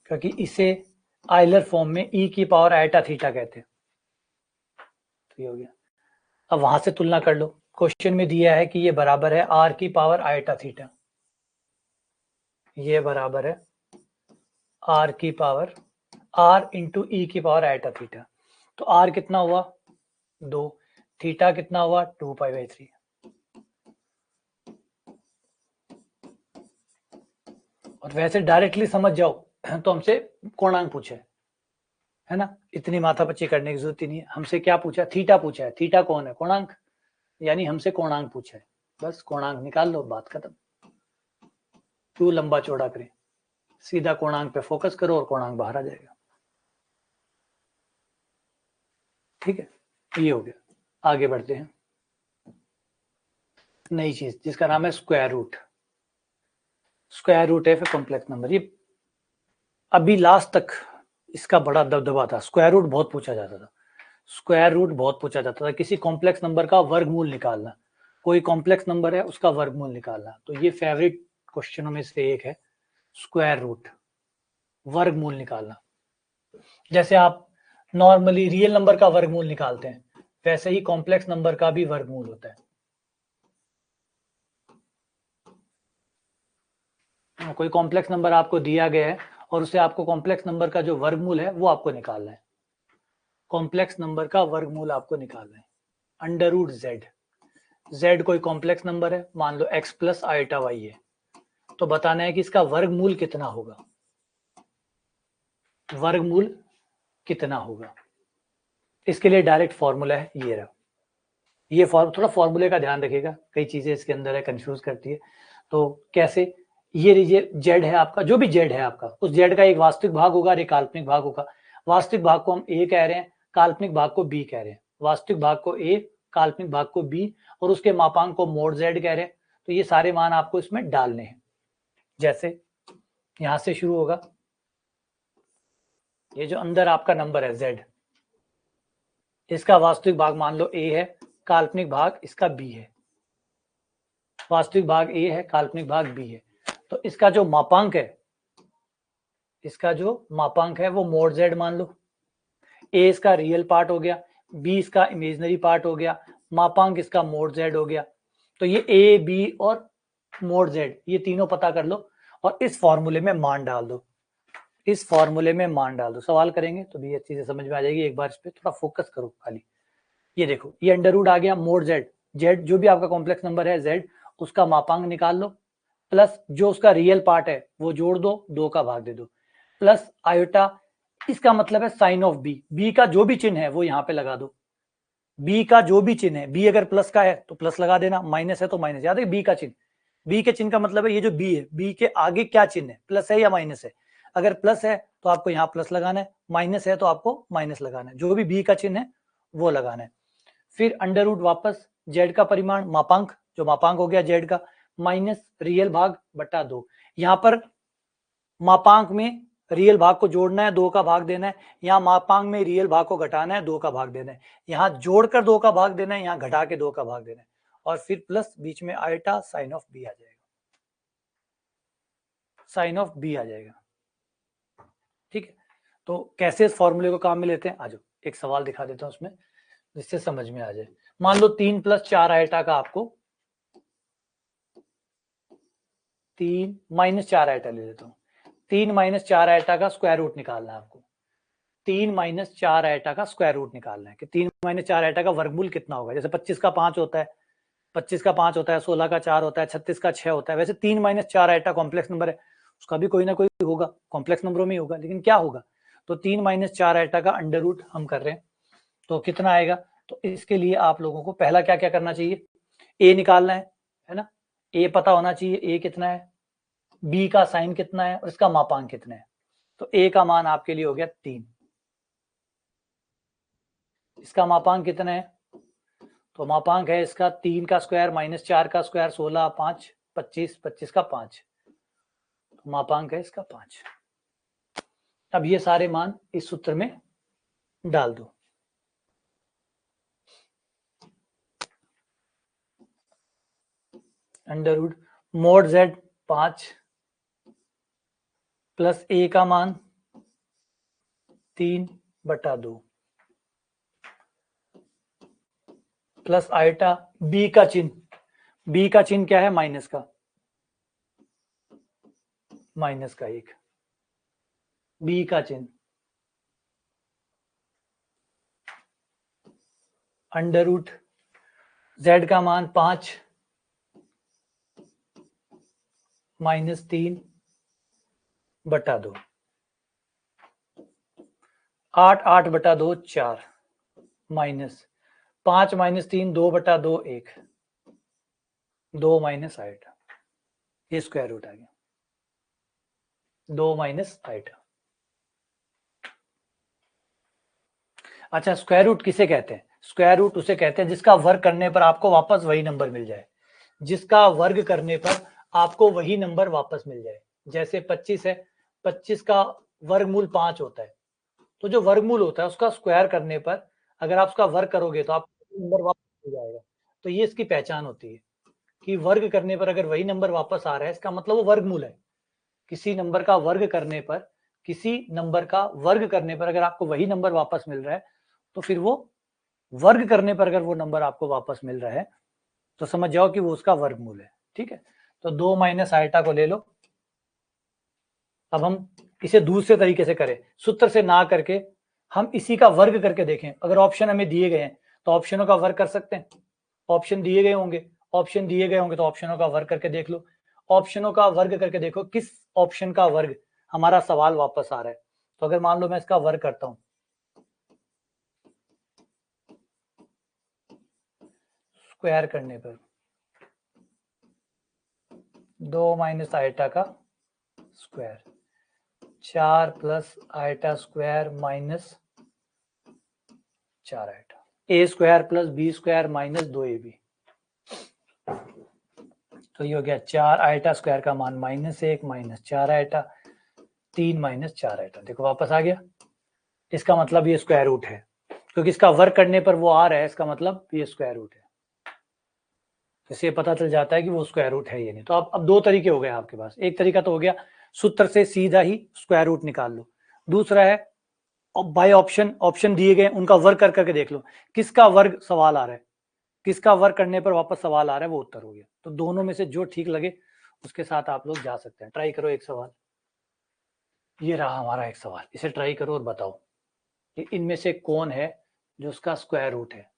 क्योंकि इसे आइलर फॉर्म में e की पावर आयटा थीटा कहते हैं। तो ये हो गया। अब वहां से तुलना कर लो, क्वेश्चन में दिया है कि ये बराबर है r की पावर आयटा थीटा, ये बराबर है r की पावर r इंटू ई की पावर आयटा थीटा। तो r कितना हुआ 2, थीटा कितना हुआ 2 पाई/3। और वैसे डायरेक्टली समझ जाओ तो हमसे कोणांक पूछे, है ना, इतनी माथापच्ची करने की जरूरत ही नहीं है। हमसे क्या पूछा, थीटा पूछा है, थीटा कौन है, कोणांक, यानी हमसे कोणांक पूछा है। बस कोणांक निकाल लो, बात खत्म। क्यों लंबा चौड़ा करें, सीधा कोणांक पे फोकस करो और कोणांक बाहर आ जाएगा। ठीक है, ये हो गया। आगे बढ़ते हैं, नई चीज जिसका नाम है स्क्वायर रूट। स्क्वायर रूट है फिर कॉम्प्लेक्स नंबर। ये अभी लास्ट तक इसका बड़ा दबदबा था, स्क्वायर रूट बहुत पूछा जाता था। स्क्वायर रूट बहुत पूछा जाता था, किसी कॉम्प्लेक्स नंबर का वर्गमूल निकालना, कोई कॉम्प्लेक्स नंबर है उसका वर्गमूल निकालना। तो ये फेवरेट क्वेश्चनों में से एक है, स्क्वायर रूट, वर्गमूल निकालना। जैसे आप नॉर्मली रियल नंबर का वर्गमूल निकालते हैं, वैसे ही कॉम्प्लेक्स नंबर का भी वर्गमूल होता है। कोई कॉम्प्लेक्स नंबर आपको दिया गया है और उसे आपको कॉम्प्लेक्स नंबर का जो वर्गमूल है वो आपको निकालना है। कॉम्प्लेक्स नंबर का वर्गमूल आपको निकालना है, अंडर रूट जेड। जेड कोई कॉम्प्लेक्स नंबर है, मान लो एक्स प्लस आइटा वाई है, तो बताना है कि इसका वर्गमूल कितना होगा। वर्गमूल कितना होगा, इसके लिए डायरेक्ट फॉर्मूला है ये रहा। ये थोड़ा फॉर्मूले का ध्यान रखिएगा, कई चीजें इसके अंदर है, कंफ्यूज करती है। तो कैसे, ये लीजिए जेड है आपका, जो भी जेड है आपका, उस जेड का एक वास्तविक भाग होगा और एक काल्पनिक भाग होगा। वास्तविक भाग को हम ए कह रहे हैं, काल्पनिक भाग को बी कह रहे हैं। वास्तविक भाग को ए, काल्पनिक भाग को बी, और उसके मापांक को मोड जेड कह रहे हैं। तो ये सारे मान आपको इसमें डालने हैं। जैसे यहां से शुरू होगा, ये जो अंदर आपका नंबर है जेड, इसका वास्तविक भाग मान लो ए है, काल्पनिक भाग इसका बी है। वास्तविक भाग ए है, काल्पनिक भाग बी है। तो इसका जो मापांक है, इसका जो मापांक है वो मोड जेड मान लो। ए इसका रियल पार्ट हो गया, बी इसका इमेजिनरी पार्ट हो गया, मापांक इसका मोड जेड हो गया। तो ये ए, बी और मोड जेड, ये तीनों पता कर लो और इस फॉर्मूले में मान डाल दो। इस फॉर्मूले में मान डाल दो, सवाल करेंगे तो भी अच्छी से समझ में आ जाएगी। एक बार इस पे थोड़ा फोकस करो खाली। ये देखो, ये अंडर रूट आ गया, मोड जेड, जेड जो भी आपका कॉम्प्लेक्स नंबर है जेड, उसका मापांक निकाल लो, प्लस जो उसका रियल पार्ट है वो जोड़ दो, 2 का भाग दे दो, प्लस आयोटा, इसका मतलब है साइन ऑफ बी। बी का जो भी चिन्ह है वो यहाँ पे लगा दो। बी का जो भी चिन्ह है, बी अगर प्लस का है तो प्लस लगा देना, माइनस है तो माइनस। याद है बी का चिन्ह, बी के चिन्ह का मतलब है ये जो बी है, बी के आगे क्या चिन्ह है, प्लस है या माइनस है। अगर प्लस है तो आपको यहाँ प्लस लगाना है, माइनस है तो आपको माइनस लगाना है, जो भी बी का चिन्ह है वो लगाना है। फिर अंडर रूट वापस जेड का परिमाण, मापांक, जो मापांक हो गया जेड का, माइनस रियल भाग बटा 2। यहाँ पर मापांक में रियल भाग को जोड़ना है, 2 का भाग देना है। यहाँ मापांक में रियल भाग को घटाना है, 2 का भाग देना है। यहाँ जोड़कर 2 का भाग देना है, यहाँ घटा के 2 का भाग देना है, और फिर प्लस बीच में आयटा साइन ऑफ बी आ जाएगा, साइन ऑफ बी आ जाएगा। ठीक है, तो कैसे इस फॉर्मूले को काम में लेते हैं, आ जाओ एक सवाल दिखा देता हूं उसमें, जिससे समझ में आ जाए। मान लो 3 + 4 आयटा का आपको 3 - 4 आयटा ले लेता हूँ। 3 - 4 आयटा का स्क्वायर रूट निकालना है आपको। 3 - 4 आयटा का स्क्वायर रूट निकालना है कि 3 - 4 आयटा का वर्गमूल कितना होगा। जैसे 25 का 5 होता है, 25 का 5 होता है, 16 का 4 होता है, 36 का 6 होता है। वैसे 3 - 4 आयटा कॉम्प्लेक्स नंबर है, उसका भी कोई ना कोई होगा, कॉम्प्लेक्स नंबरों में ही होगा, लेकिन क्या होगा। तो 3 - 4 आयटा का अंडर रूट हम कर रहे हैं, तो कितना आएगा। तो इसके लिए आप लोगों को पहला क्या क्या करना चाहिए, ए निकालना है ना। ए पता होना चाहिए, ए कितना है, बी का साइन कितना है और इसका मापांक कितना है। तो ए का मान आपके लिए हो गया 3, इसका मापांक कितना है, तो मापांक है इसका 3 का स्क्वायर - 4 का स्क्वायर, 16, 5, 25, 25 का 5, तो मापांक है इसका 5। अब ये सारे मान इस सूत्र में डाल दो। Under root mod Z 5 plus A का मान 3/2 प्लस आयटा बी का चिन्ह, बी का चिन्ह क्या है, माइनस का, -1, बी का चिन्ह, अंडर रूट जेड का मान 5 -3/2, 8 8/2 4, माइनस 5 - 3 2/2 1, 2 माइनस आइटा, ये स्क्वायर रूट आ गया 2 माइनस आइटा। अच्छा, स्क्वायर रूट किसे कहते हैं? स्क्वायर रूट उसे कहते हैं जिसका वर्ग करने पर आपको वापस वही नंबर मिल जाए, जिसका वर्ग करने पर आपको वही नंबर वापस मिल जाए। जैसे 25 है, 25 का वर्गमूल 5 होता है, तो जो वर्गमूल होता है उसका स्क्वायर करने पर अगर आप उसका वर्ग करोगे तो आपको नंबर वापस मिल जाएगा। तो ये इसकी पहचान होती है कि वर्ग करने पर अगर वही नंबर वापस आ रहा है, इसका मतलब वो वर्गमूल है। किसी नंबर का वर्ग करने पर, किसी नंबर का वर्ग करने पर अगर आपको वही नंबर वापस मिल रहा है, तो फिर वो वर्ग करने पर अगर वो नंबर आपको वापस मिल रहा है तो समझ जाओ कि वो उसका वर्गमूल है। ठीक है, तो 2 माइनस आइटा को ले लो। अब हम इसे दूसरे तरीके से करें, सूत्र से ना करके हम इसी का वर्ग करके देखें। अगर ऑप्शन हमें दिए गए हैं तो ऑप्शनों का वर्ग कर सकते हैं। ऑप्शन दिए गए होंगे, ऑप्शन दिए गए होंगे तो ऑप्शनों का वर्ग करके देख लो। ऑप्शनों का वर्ग करके देखो किस ऑप्शन का वर्ग हमारा सवाल वापस आ रहा है। तो अगर मान लो मैं इसका वर्ग करता हूं, स्क्वायर करने पर 2 माइनस आइटा का square, 4 plus eta square minus 4 eta, A square plus B square minus 2ab। तो ये हो गया 4 आइटा स्क्वायर का मान -1 माइनस 4 आइटा, 3 माइनस 4 आइटा। देखो वापस आ गया। इसका मतलब ये स्क्वायर रूट है, क्योंकि इसका वर्ग करने पर वो आ रहा है, इसका मतलब ये स्क्वायर रूट है। इससे पता चल जाता है कि वो स्क्वायर रूट है ये नहीं। तो अब दो तरीके हो गए आपके पास। एक तरीका तो हो गया सूत्र से सीधा ही स्क्वायर रूट निकाल लो। दूसरा है बाय ऑप्शन, ऑप्शन दिए गए उनका वर्ग कर करके देख लो किसका वर्ग सवाल आ रहा है, किसका वर्ग करने पर वापस सवाल आ रहा है, वो उत्तर हो गया। तो दोनों में से जो ठीक लगे उसके साथ आप लोग जा सकते हैं। ट्राई करो एक सवाल, ये रहा हमारा एक सवाल, इसे ट्राई करो और बताओ कि इनमें से कौन है जो उसका स्क्वायर रूट है।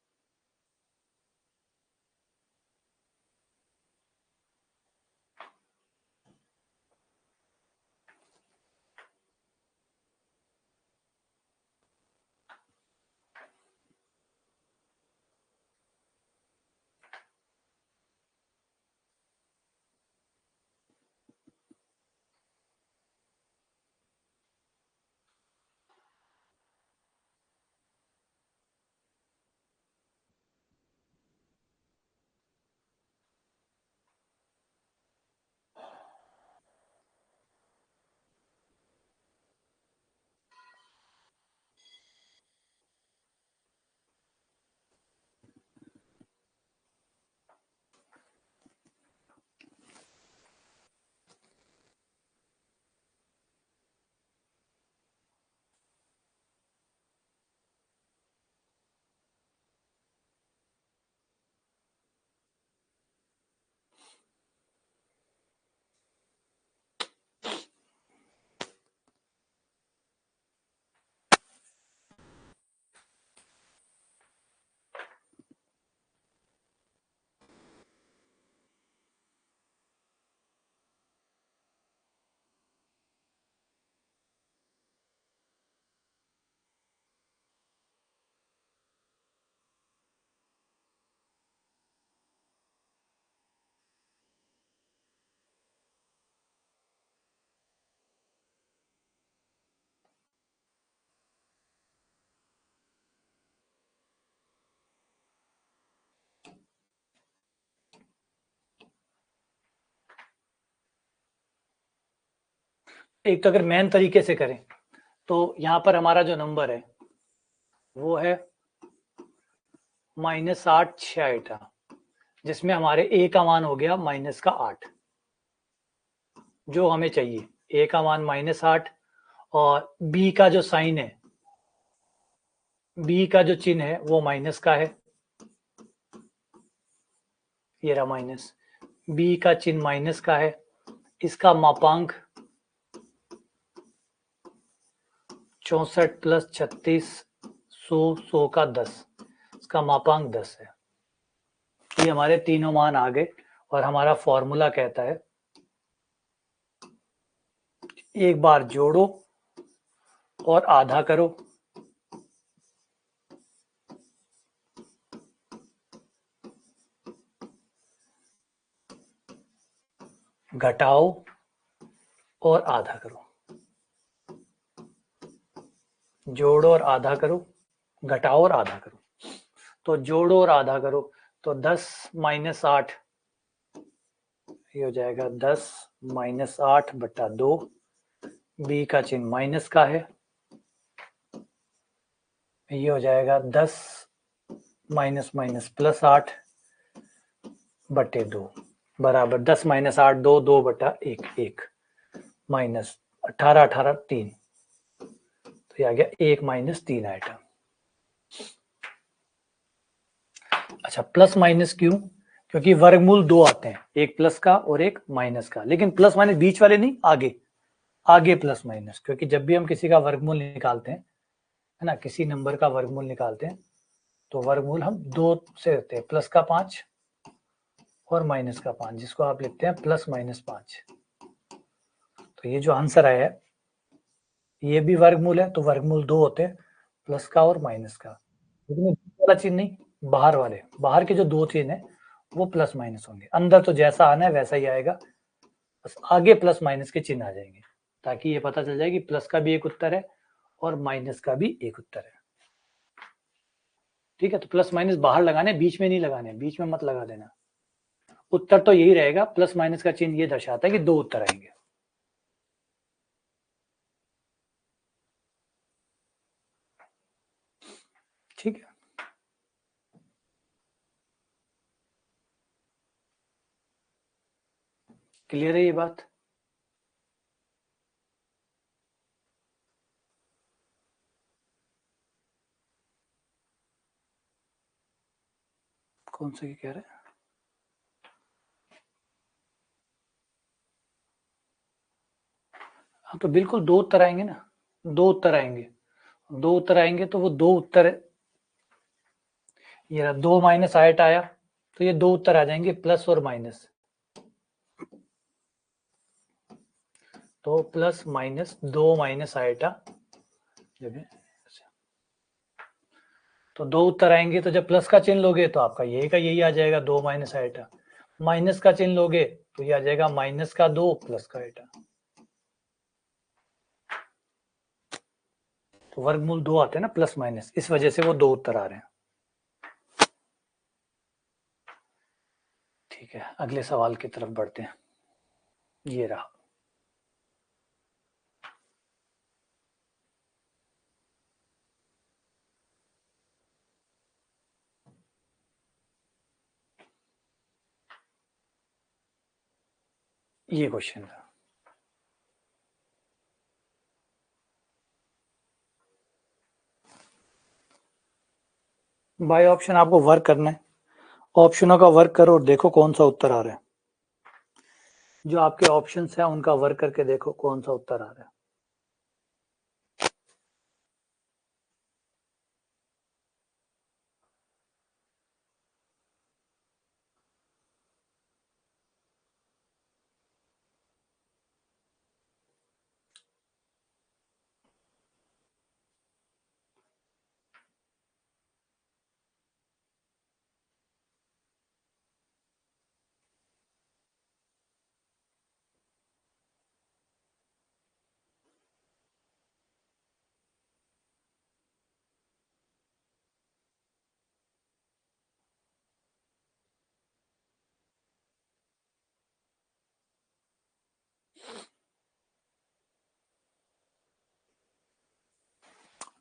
एक तो अगर मेन तरीके से करें तो यहाँ पर हमारा जो नंबर है वो है -8 6 आइटा, जिसमें हमारे ए का मान हो गया -8, जो हमें चाहिए। ए का मान -8 और बी का जो साइन है, बी का जो चिन्ह है वो माइनस का है, ये रहा माइनस, बी का चिन्ह माइनस का है। इसका मापांक 64 प्लस 36 100 का 10, इसका मापांक 10 है। ये हमारे तीनों मान आ गए और हमारा फॉर्मूला कहता है एक बार जोड़ो और आधा करो, घटाओ और आधा करो, जोड़ो और आधा करो, घटाओ और आधा करो। तो जोड़ो और आधा करो, तो 10 माइनस 8, ये हो जाएगा 10 माइनस 8 बटा 2, बी का चिन्ह माइनस का है, ये हो जाएगा 10 माइनस माइनस प्लस 8 बटे 2 बराबर 10 माइनस 8 2, 2 बटा 1 1 माइनस 18 18 3, तो ये आ गया 1 माइनस 3 आइटम। अच्छा, प्लस माइनस क्यों? क्योंकि वर्गमूल दो आते हैं, एक प्लस का और एक माइनस का, लेकिन प्लस माइनस बीच वाले नहीं, आगे आगे प्लस माइनस, क्योंकि जब भी हम किसी का वर्गमूल निकालते हैं, है ना, किसी नंबर का वर्गमूल निकालते हैं, तो वर्गमूल हम दो से लेते हैं, प्लस का 5 और माइनस का 5, जिसको आप लिखते हैं प्लस माइनस 5। तो ये जो आंसर आया है, ये भी वर्गमूल है, तो वर्गमूल दो होते हैं, प्लस का और माइनस का, लेकिन वाला चिन्ह नहीं, बाहर वाले, बाहर के जो दो चिन्ह है वो प्लस माइनस होंगे, अंदर तो जैसा आना है वैसा ही आएगा, बस आगे प्लस माइनस के चिन्ह आ जाएंगे, ताकि ये पता चल जाए कि प्लस का भी एक उत्तर है और माइनस का भी एक उत्तर है। ठीक है, तो प्लस माइनस बाहर लगाने, बीच में नहीं लगाने, बीच में मत लगा देना। उत्तर तो यही रहेगा, प्लस माइनस का चिन्ह ये दर्शाता है कि दो उत्तर आएंगे। ठीक है, क्लियर है ये बात? कौन सा कह रहे हैं? हाँ, तो बिल्कुल दो उत्तर आएंगे ना, दो उत्तर आएंगे, दो उत्तर आएंगे, तो वो दो उत्तर, ये 2 माइनस 8 आया, तो ये दो उत्तर आ जाएंगे, प्लस और माइनस, तो प्लस माइनस 2 माइनस आइटा, तो दो उत्तर आएंगे, तो जब प्लस का चिन्ह लोगे तो आपका यही का यही आ जाएगा, 2 माइनस आइटा, माइनस का चिन्ह लोगे तो ये आ जाएगा माइनस का 2 प्लस का आइटा, तो वर्गमूल दो आते हैं ना प्लस माइनस, इस वजह से वो दो उत्तर आ रहे हैं। ठीक है, अगले सवाल की तरफ बढ़ते हैं, ये रहा। ये क्वेश्चन था, बाय ऑप्शन आपको वर्क करना है, ऑप्शनों का वर्क करो और देखो कौन सा उत्तर आ रहा है, जो आपके ऑप्शंस हैं उनका वर्क करके देखो कौन सा उत्तर आ रहा है।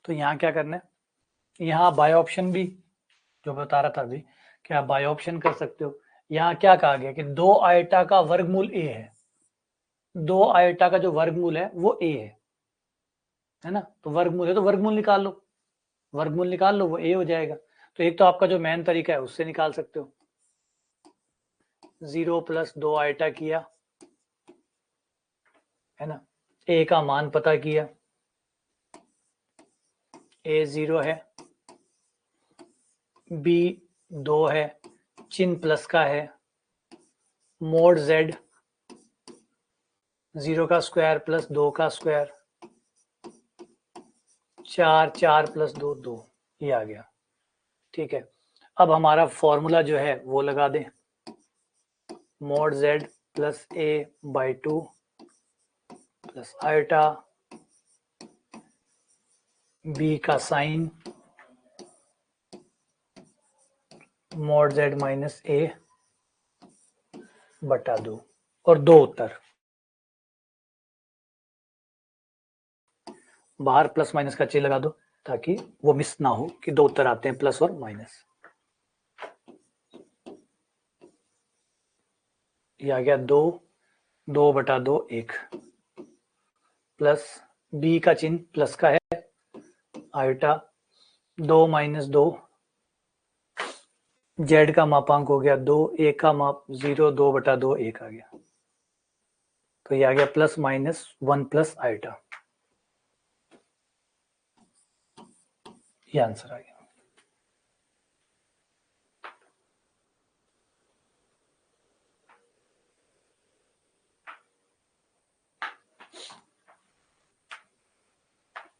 तो यहाँ क्या करना है, यहाँ बाय ऑप्शन भी जो बता रहा था अभी, क्या बाय ऑप्शन कर सकते हो। यहाँ क्या कहा गया कि दो आयटा का वर्गमूल ए है, दो आयटा का जो वर्गमूल है वो ए है ना, तो वर्गमूल है तो वर्गमूल निकाल लो, वर्गमूल निकाल लो, वो ए हो जाएगा। तो एक तो आपका जो मेन तरीका है उससे निकाल सकते हो, 0 प्लस 2 आयटा किया, है ना, ए का मान पता किया, ए 0 है, बी 2 है, चिन्ह प्लस का है, मोड जेड 0 का स्क्वायर प्लस 2 का स्क्वायर, 4 4 प्लस 2 2, ये आ गया। ठीक है, अब हमारा फॉर्मूला जो है वो लगा दें, mod z plus a/2 plus iota b का sine mod z minus a बटा 2 और 2 उत्तर। बाहर प्लस माइनस का चिन्ह लगा दो ताकि वो मिस ना हो कि 2 उत्तर आते हैं प्लस और माइनस। ये आ गया 2 बटा 2 1 प्लस b का चिन्ह प्लस का है आयोटा 2 माइनस 2 z का मापांक हो गया 2 a का माप 0 2 बटा 2 1 आ गया। तो ये आ गया प्लस माइनस 1 प्लस आयोटा। ये आंसर आ गया।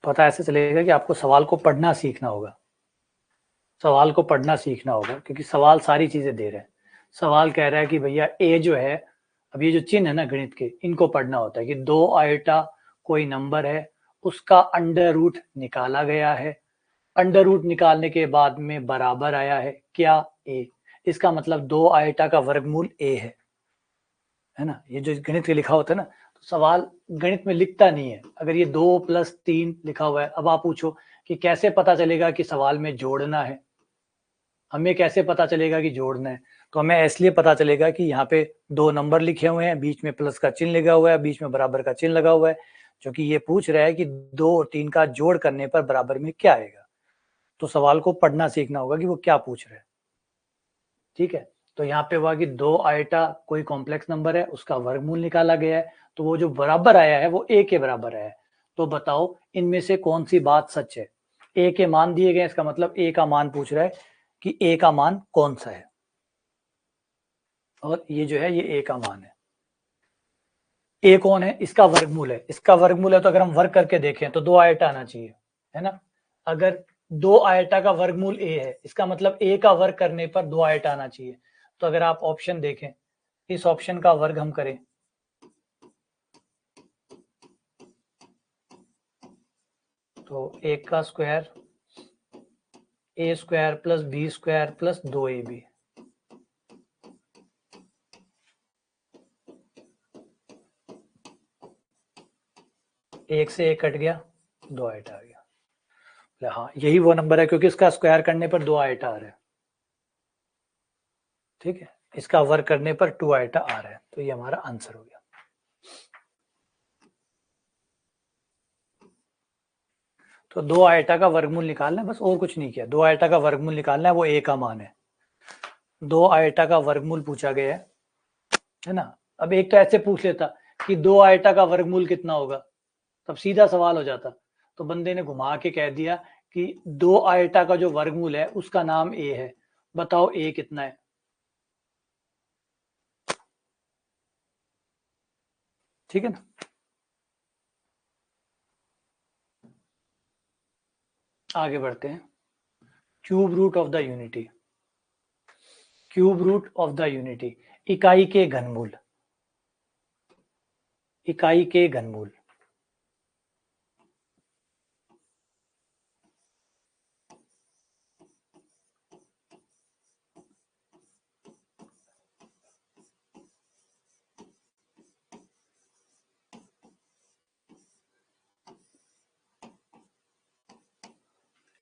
पता ऐसे चलेगा कि आपको सवाल को पढ़ना सीखना होगा। सवाल को पढ़ना सीखना होगा क्योंकि सवाल सारी चीजें दे रहे हैं। सवाल कह रहा है कि भैया ए जो है, अब ये जो चिन्ह है ना गणित के, इनको पढ़ना होता है कि 2 आयोटा कोई नंबर है, उसका अंडर रूट निकाला गया है, अंडर रूट निकालने के बाद में बराबर आया है क्या ए, इसका मतलब 2 आयोटा का वर्गमूल ए है ना। ये जो गणित के लिखा होता है ना, तो सवाल गणित में लिखता नहीं है। अगर ये 2 + 3 लिखा हुआ है, अब आप पूछो कि कैसे पता चलेगा कि सवाल में जोड़ना है, हमें कैसे पता चलेगा कि जोड़ना है, तो हमें इसलिए पता चलेगा कि यहाँ पे 2 नंबर लिखे हुए हैं, बीच में प्लस का चिन्ह लगा हुआ है, बीच में बराबर का चिन्ह लगा हुआ है, क्योंकि ये पूछ रहा है कि 2 और 3 का जोड़ करने पर बराबर में क्या आएगा। तो सवाल को पढ़ना सीखना होगा कि वो क्या पूछ रहे हैं। ठीक है, तो यहाँ पे हुआ कि 2 आयोटा कोई कॉम्प्लेक्स नंबर है, उसका वर्गमूल निकाला गया है, तो वो जो बराबर आया है वो a के बराबर आया है। तो बताओ इनमें से कौन सी बात सच है। a के मान दिए गए, इसका मतलब a का मान पूछ रहा है कि a का मान कौन सा है, और ये जो है ये a का मान है। a कौन है, इसका वर्गमूल है, इसका वर्गमूल है, तो अगर हम वर्ग करके देखें तो 2 आयोटा आना चाहिए, है ना। अगर 2 आयोटा का वर्गमूल a है, इसका मतलब a का वर्ग करने पर 2 आयोटा आना चाहिए। तो अगर आप ऑप्शन देखें, इस ऑप्शन का वर्ग हम करें तो 1 का square a square plus b square plus 2ab, 1 से 1 कट गया, 2 आयोटा आ गया। हाँ, यही वो नंबर है क्योंकि इसका स्क्वायर करने पर 2 आयोटा आ रहा है। ठीक है, इसका वर्ग करने पर 2 आयोटा आ रहा है, तो ये हमारा आंसर हो गया। तो 2 आयोटा का वर्गमूल निकालना है, बस और कुछ नहीं किया। 2 आयोटा का वर्गमूल निकालना है, वो a का मान है। 2 आयोटा का वर्गमूल पूछा गया है ना। अब एक तो ऐसे पूछ लेता कि 2 आयोटा का वर्गमूल कितना होगा, तब सीधा सवाल हो जाता। तो बंदे ने घुमा के कह दिया कि 2 आयोटा का जो वर्गमूल है उसका नाम a है, बताओ a कितना है। ठीक है ना। आगे बढ़ते हैं। Cube root of the unity, cube root of the unity, इकाई के घनमूल, इकाई के घनमूल।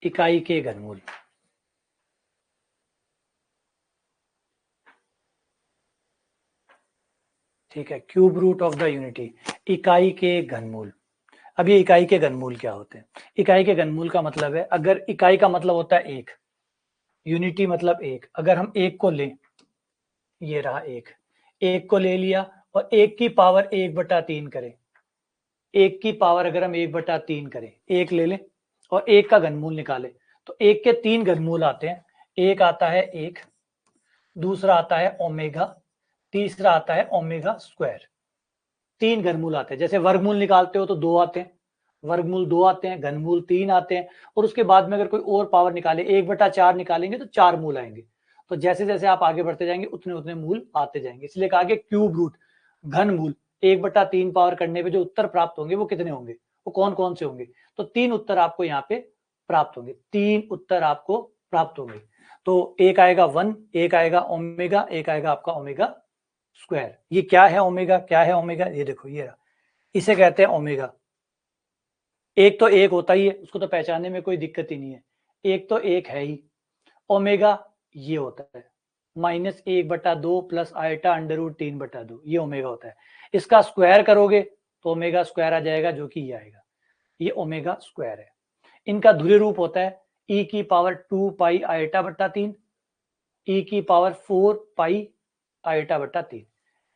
इकाई के घनमूल, ठीक है। Cube root of the unity, इकाई के घनमूल। अब ये इकाई के घनमूल क्या होते हैं। इकाई के घनमूल का मतलब है, अगर इकाई का मतलब होता है एक, यूनिटी मतलब एक, अगर हम एक को लें, ये रहा एक, एक को ले लिया और एक की पावर 1/3 करें, एक की पावर अगर हम 1/3 करें, एक ले लें और एक का घनमूल निकालें, तो एक के 3 घनमूल आते हैं। एक आता है एक, दूसरा आता है ओमेगा, तीसरा आता है ओमेगा स्क्वायर। 3 घनमूल आते हैं। जैसे वर्गमूल निकालते हो तो 2 आते हैं, वर्गमूल 2 आते हैं, घनमूल 3 आते हैं, और उसके बाद में अगर कोई और पावर निकाले 1/4 निकालेंगे तो 4 मूल आएंगे। तो जैसे जैसे आप आगे बढ़ते जाएंगे उतने उतने मूल आते जाएंगे, इसलिए कहा कि क्यूब रूट, घनमूल 1/3 पावर करने पे जो उत्तर प्राप्त होंगे वो कितने होंगे, वो कौन कौन से होंगे, तो 3 उत्तर आपको यहाँ पे प्राप्त होंगे, 3 उत्तर आपको प्राप्त होंगे। तो एक आएगा 1, एक आएगा ओमेगा, एक आएगा आपका ओमेगा स्क्वायर। ये क्या है ओमेगा, क्या है ओमेगा, ये देखो ये रहा, इसे कहते हैं ओमेगा। एक तो एक होता ही है, उसको तो पहचानने में कोई दिक्कत ही नहीं है, एक तो एक है ही। ओमेगा ये होता है -1/2 प्लस आयटा √3/2, ये ओमेगा होता है। इसका स्क्वायर करोगे तो ओमेगा स्क्वायर आ जाएगा, जो कि ये आएगा, ये ओमेगा स्क्वायर है। इनका ध्रुवीय रूप होता है e की पावर 2 पाई आयटा/3, e की पावर 4 पाई आयटा/3,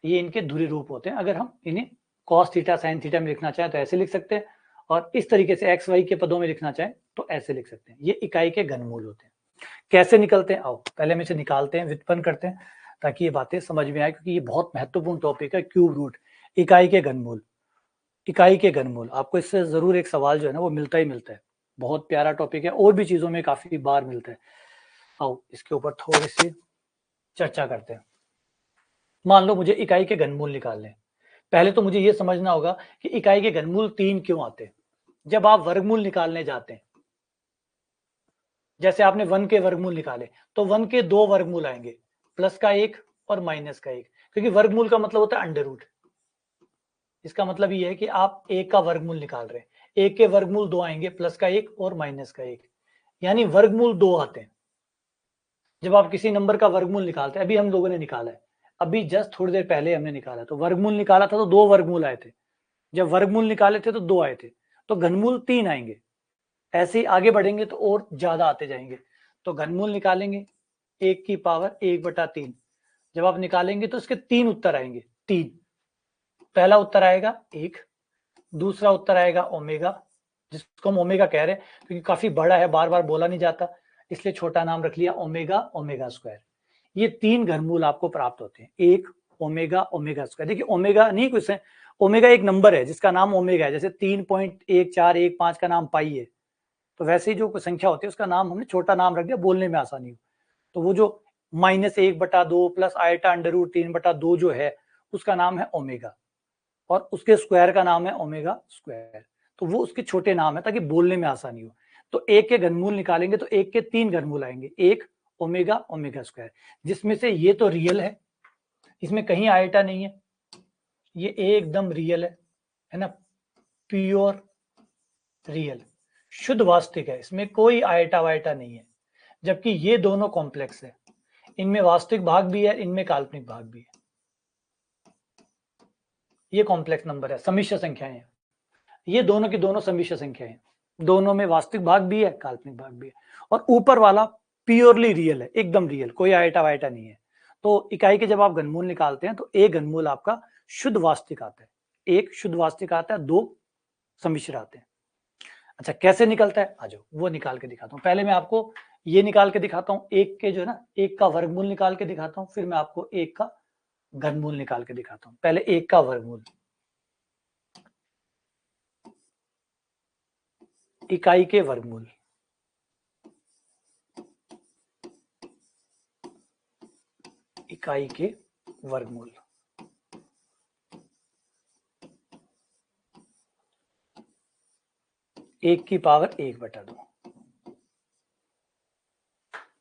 ये इनके ध्रुवीय रूप होते हैं। अगर हम इन्हें cos थीटा sin थीटा में लिखना चाहें तो ऐसे लिख सकते हैं, और इस तरीके से एक्स वाई के पदों में लिखना चाहें तो ऐसे लिख सकते हैं। ये इकाई के घनमूल होते हैं। कैसे निकलते हैं, आओ पहले हम इसे निकालते हैं, व्युत्पन्न करते हैं, ताकि ये बातें समझ में आए, क्योंकि ये बहुत महत्वपूर्ण टॉपिक है। क्यूब रूट, इकाई के घनमूल, इकाई के घनमूल, आपको इससे जरूर एक सवाल जो है ना वो मिलता ही मिलता है। बहुत प्यारा टॉपिक है, और भी चीजों में काफी बार मिलता है। आओ इसके ऊपर थोड़ी सी चर्चा करते हैं। मान लो मुझे इकाई के घनमूल निकालने, पहले तो मुझे ये समझना होगा कि इकाई के घनमूल 3 क्यों आते हैं। जब आप वर्गमूल निकालने जाते हैं, जैसे आपने 1 के वर्गमूल निकाले, तो 1 के 2 वर्गमूल आएंगे, प्लस का 1 और माइनस का 1, क्योंकि वर्गमूल का मतलब होता है अंडर रूट। इसका मतलब ये है कि आप 1 का वर्गमूल निकाल रहे हैं, 1 के वर्गमूल 2 आएंगे, प्लस का 1 और माइनस का 1, यानी वर्गमूल 2 आते हैं। जब आप किसी नंबर का वर्गमूल निकालते हैं, अभी हम लोगों ने निकाला है, अभी जस्ट थोड़ी देर पहले हमने निकाला, तो वर्गमूल निकाला था तो 2 वर्गमूल आए थे, जब वर्गमूल निकाले थे तो 2 आए थे, तो घनमूल 3 आएंगे। ऐसे ही आगे बढ़ेंगे तो और ज्यादा आते जाएंगे। तो घनमूल निकालेंगे 1 की पावर 1/3, जब आप निकालेंगे तो इसके 3 उत्तर आएंगे, 3। पहला उत्तर आएगा 1, दूसरा उत्तर आएगा ओमेगा, जिसको हम ओमेगा कह रहे हैं क्योंकि काफी बड़ा है, बार बार बोला नहीं जाता, इसलिए छोटा नाम रख लिया ओमेगा, ओमेगा स्क्वायर। ये 3 घनमूल आपको प्राप्त होते हैं, 1 ओमेगा, ओमेगा स्क्वायर। देखिए ओमेगा नहीं कुछ है, ओमेगा एक नंबर है जिसका नाम ओमेगा है, जैसे 3.1415 का नाम पाई है, तो वैसे ही जो संख्या होती है उसका नाम हमने छोटा नाम रख दिया, बोलने में आसानी हो। तो वो जो -1/2 प्लस आयटा √3/2 जो है, उसका नाम है ओमेगा, और उसके स्क्वायर का नाम है ओमेगा स्क्वायर। तो वो उसके छोटे नाम है ताकि बोलने में आसानी हो। तो एक के घनमूल निकालेंगे तो एक के 3 घनमूल आएंगे, 1 ओमेगा, ओमेगा स्क्वायर, जिसमें से ये तो रियल है, इसमें कहीं आयटा नहीं है, ये एकदम रियल है ना, प्योर रियल, शुद्ध वास्तविक है, इसमें कोई आयटा वायटा नहीं है। जबकि ये दोनों कॉम्प्लेक्स है, इनमें वास्तविक भाग भी है, इनमें काल्पनिक भाग भी है। ये कॉम्प्लेक्स नंबर है, सम्मिश्र संख्याएं हैं, ये दोनों की दोनों सम्मिश्र संख्याएं हैं, दोनों में वास्तविक भाग भी है, काल्पनिक भाग भी है, और ऊपर वाला प्योरली रियल है, एकदम रियल, कोई आयटा वायटा नहीं है। तो इकाई के जब आप घनमूल निकालते हैं तो एक घनमूल आपका शुद्ध वास्तविक आता है, एक शुद्ध वास्तविक आता है, 2 सम्मिश्र आते हैं। अच्छा कैसे निकलता है, आ जाओ वो निकाल के दिखाता हूँ। पहले मैं आपको ये निकाल के दिखाता हूँ, एक के जो है ना, एक का वर्गमूल निकाल के दिखाता हूँ, फिर मैं आपको एक का घनमूल निकाल के दिखाता हूँ। पहले एक का वर्गमूल, इकाई के वर्गमूल, इकाई के वर्गमूल, एक की पावर 1/2।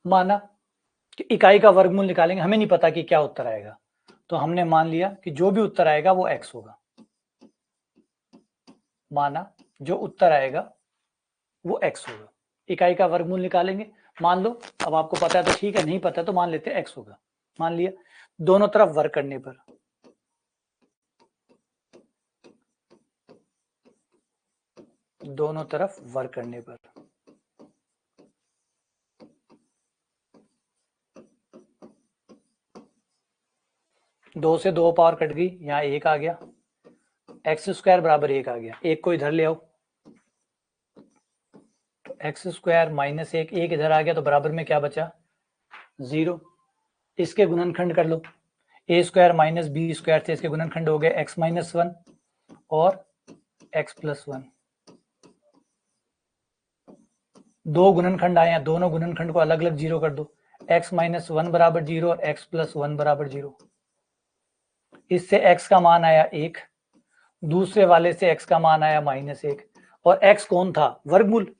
माना कि इकाई का वर्गमूल निकालेंगे, हमें नहीं पता कि क्या उत्तर आएगा, तो हमने मान लिया कि जो भी उत्तर आएगा वो x होगा। माना जो उत्तर आएगा वो x होगा, इकाई का वर्गमूल निकालेंगे, मान लो, अब आपको पता है तो ठीक है, नहीं पता तो मान लेते हैं x होगा, मान लिया। दोनों तरफ वर्ग करने पर, दोनों तरफ वर्ग करने पर, दो से 2 पावर कट गई, यहाँ 1 आ गया, एक्स स्क्वायर बराबर 1 आ गया, एक को इधर ले आओ, तो एक्स स्क्वायर माइनस 1, एक इधर आ गया, तो बराबर में क्या बचा, 0। इसके गुणनखंड कर लो, ए स्क्वायर माइनस बी स्क्वायर से इसके गुणनखंड हो गए x-1 और x+1। दो गुणनखंड आए हैं, दोनों गुणनखंड को अलग अलग 0 कर दो, x-1 बराबर 0 और x+1 बराबर 0। इससे x का मान आया 1, दूसरे वाले से x का मान आया -1, और x कौन था? वर्गमूल।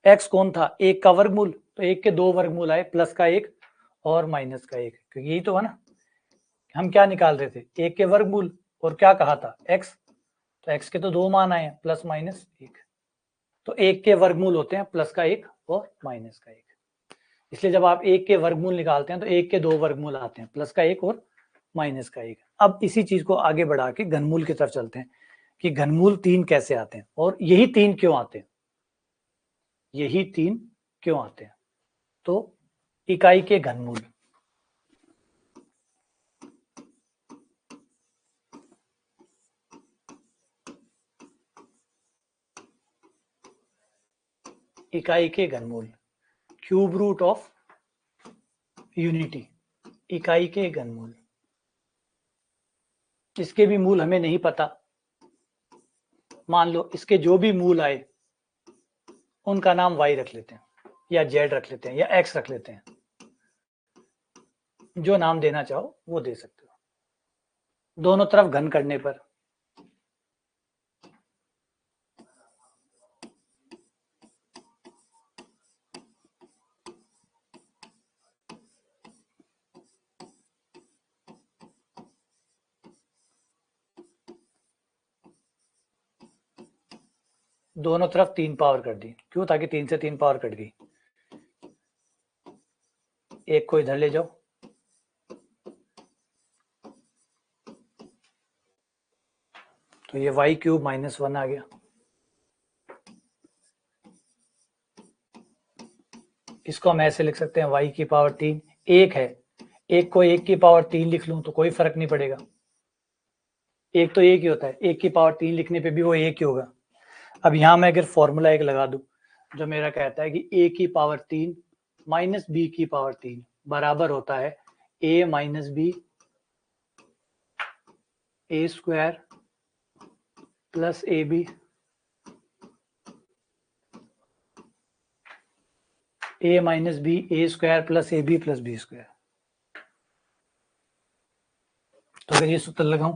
x कौन था? 1 का वर्गमूल। तो 1 के 2 वर्गमूल आए, प्लस का 1 और माइनस का 1, क्योंकि यही तो है ना, हम क्या निकाल रहे थे? 1 के वर्गमूल, और क्या कहा था? x। तो x के तो 2 मान आए हैं, प्लस माइनस 1। तो 1 के वर्गमूल होते हैं प्लस का 1 और माइनस का 1। इसलिए जब आप 1 के वर्गमूल निकालते हैं तो 1 के 2 वर्गमूल आते हैं, प्लस का 1 और माइनस का 1। अब इसी चीज को आगे बढ़ा के घनमूल की तरफ चलते हैं कि घनमूल 3 कैसे आते हैं, और यही 3 क्यों आते हैं, यही 3 क्यों आते हैं। तो इकाई के घनमूल, इकाई के घनमूल, क्यूब रूट ऑफ यूनिटी, इकाई के घनमूल। इसके भी मूल हमें नहीं पता, मान लो इसके जो भी मूल आए उनका नाम y रख लेते हैं, या z रख लेते हैं, या x रख लेते हैं, जो नाम देना चाहो वो दे सकते हो। दोनों तरफ घन करने पर दोनों तरफ 3 पावर कर दी, क्यों? ताकि 3 से 3 पावर कट गई। एक को इधर ले जाओ, तो ये y क्यूब -1 आ गया। इसको हम ऐसे लिख सकते हैं, y की पावर 3, एक है, एक को 1 की पावर 3 लिख लूं तो कोई फर्क नहीं पड़ेगा, एक तो एक ही होता है, 1 की पावर 3 लिखने पे भी वो एक ही होगा। अब यहां मैं अगर फॉर्मूला एक लगा दूं जो मेरा कहता है कि a की पावर 3 माइनस b की पावर 3 बराबर होता है a minus b a square plus a b, a minus b a square plus a b plus B square. तो अगर ये सूत्र लगाऊं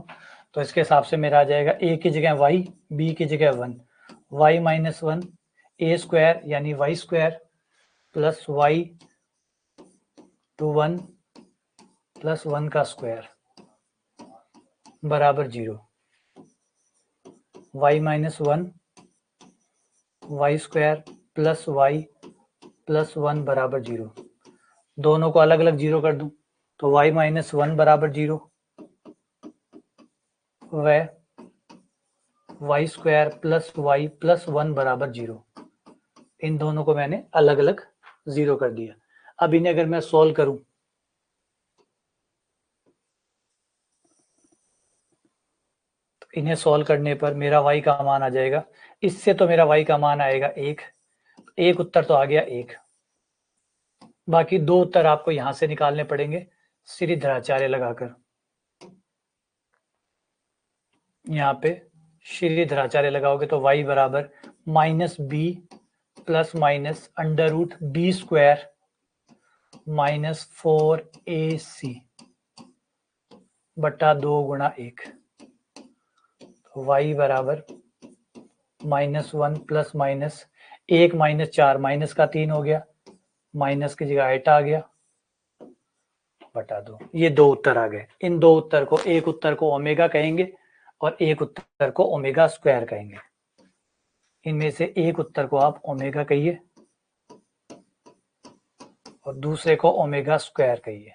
तो इसके हिसाब से मेरा आ जाएगा a की जगह y, b की जगह 1, y माइनस 1 ए स्क्वायर यानी y square plus y two 1 plus 1 का स्क्वायर बराबर 0, y minus 1 y square plus y plus 1 बराबर 0। दोनों को अलग अलग 0 कर दूं तो y माइनस 1 बराबर 0 व y square plus y plus 1 बराबर 0। इन दोनों को मैंने अलग अलग 0 कर दिया। अब इन्हें अगर मैं सॉल्व करूं तो इन्हें सॉल्व करने पर मेरा y का मान आ जाएगा, इससे तो मेरा y का मान आएगा 1, एक उत्तर तो आ गया 1। बाकी 2 उत्तर आपको यहां से निकालने पड़ेंगे श्रीधराचार्य लगाकर। यहाँ पे श्रीधराचार्य लगाओगे तो y बराबर minus b plus minus under root b square minus 4ac बटा 2 गुणा 1। तो y बराबर -1 प्लस माइनस 1 माइनस 4 माइनस का 3 हो गया, माइनस की जगह 8 आ गया बटा 2। ये 2 उत्तर आ गए। इन 2 उत्तर को, एक उत्तर को ओमेगा कहेंगे और एक उत्तर को ओमेगा स्क्वायर कहेंगे। इनमें से एक उत्तर को आप ओमेगा कहिए और दूसरे को ओमेगा स्क्वायर कहिए।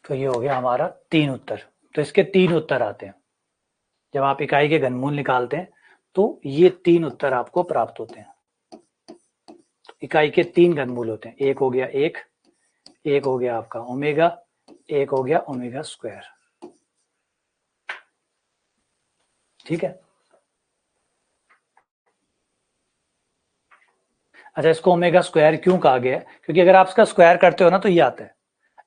तो ये हो गया हमारा 3 उत्तर। तो इसके 3 उत्तर आते हैं। जब आप इकाई के घनमूल निकालते हैं तो ये 3 उत्तर आपको प्राप्त होते हैं। तो इकाई के 3 घनमूल होते हैं, एक हो गया एक हो गया आपका ओमेगा, एक हो गया ओमेगा स्क्वायर। ठीक है। अच्छा, इसको ओमेगा स्क्वायर क्यों कहा गया है? क्योंकि अगर आप इसका स्क्वायर करते हो ना तो ये आता है,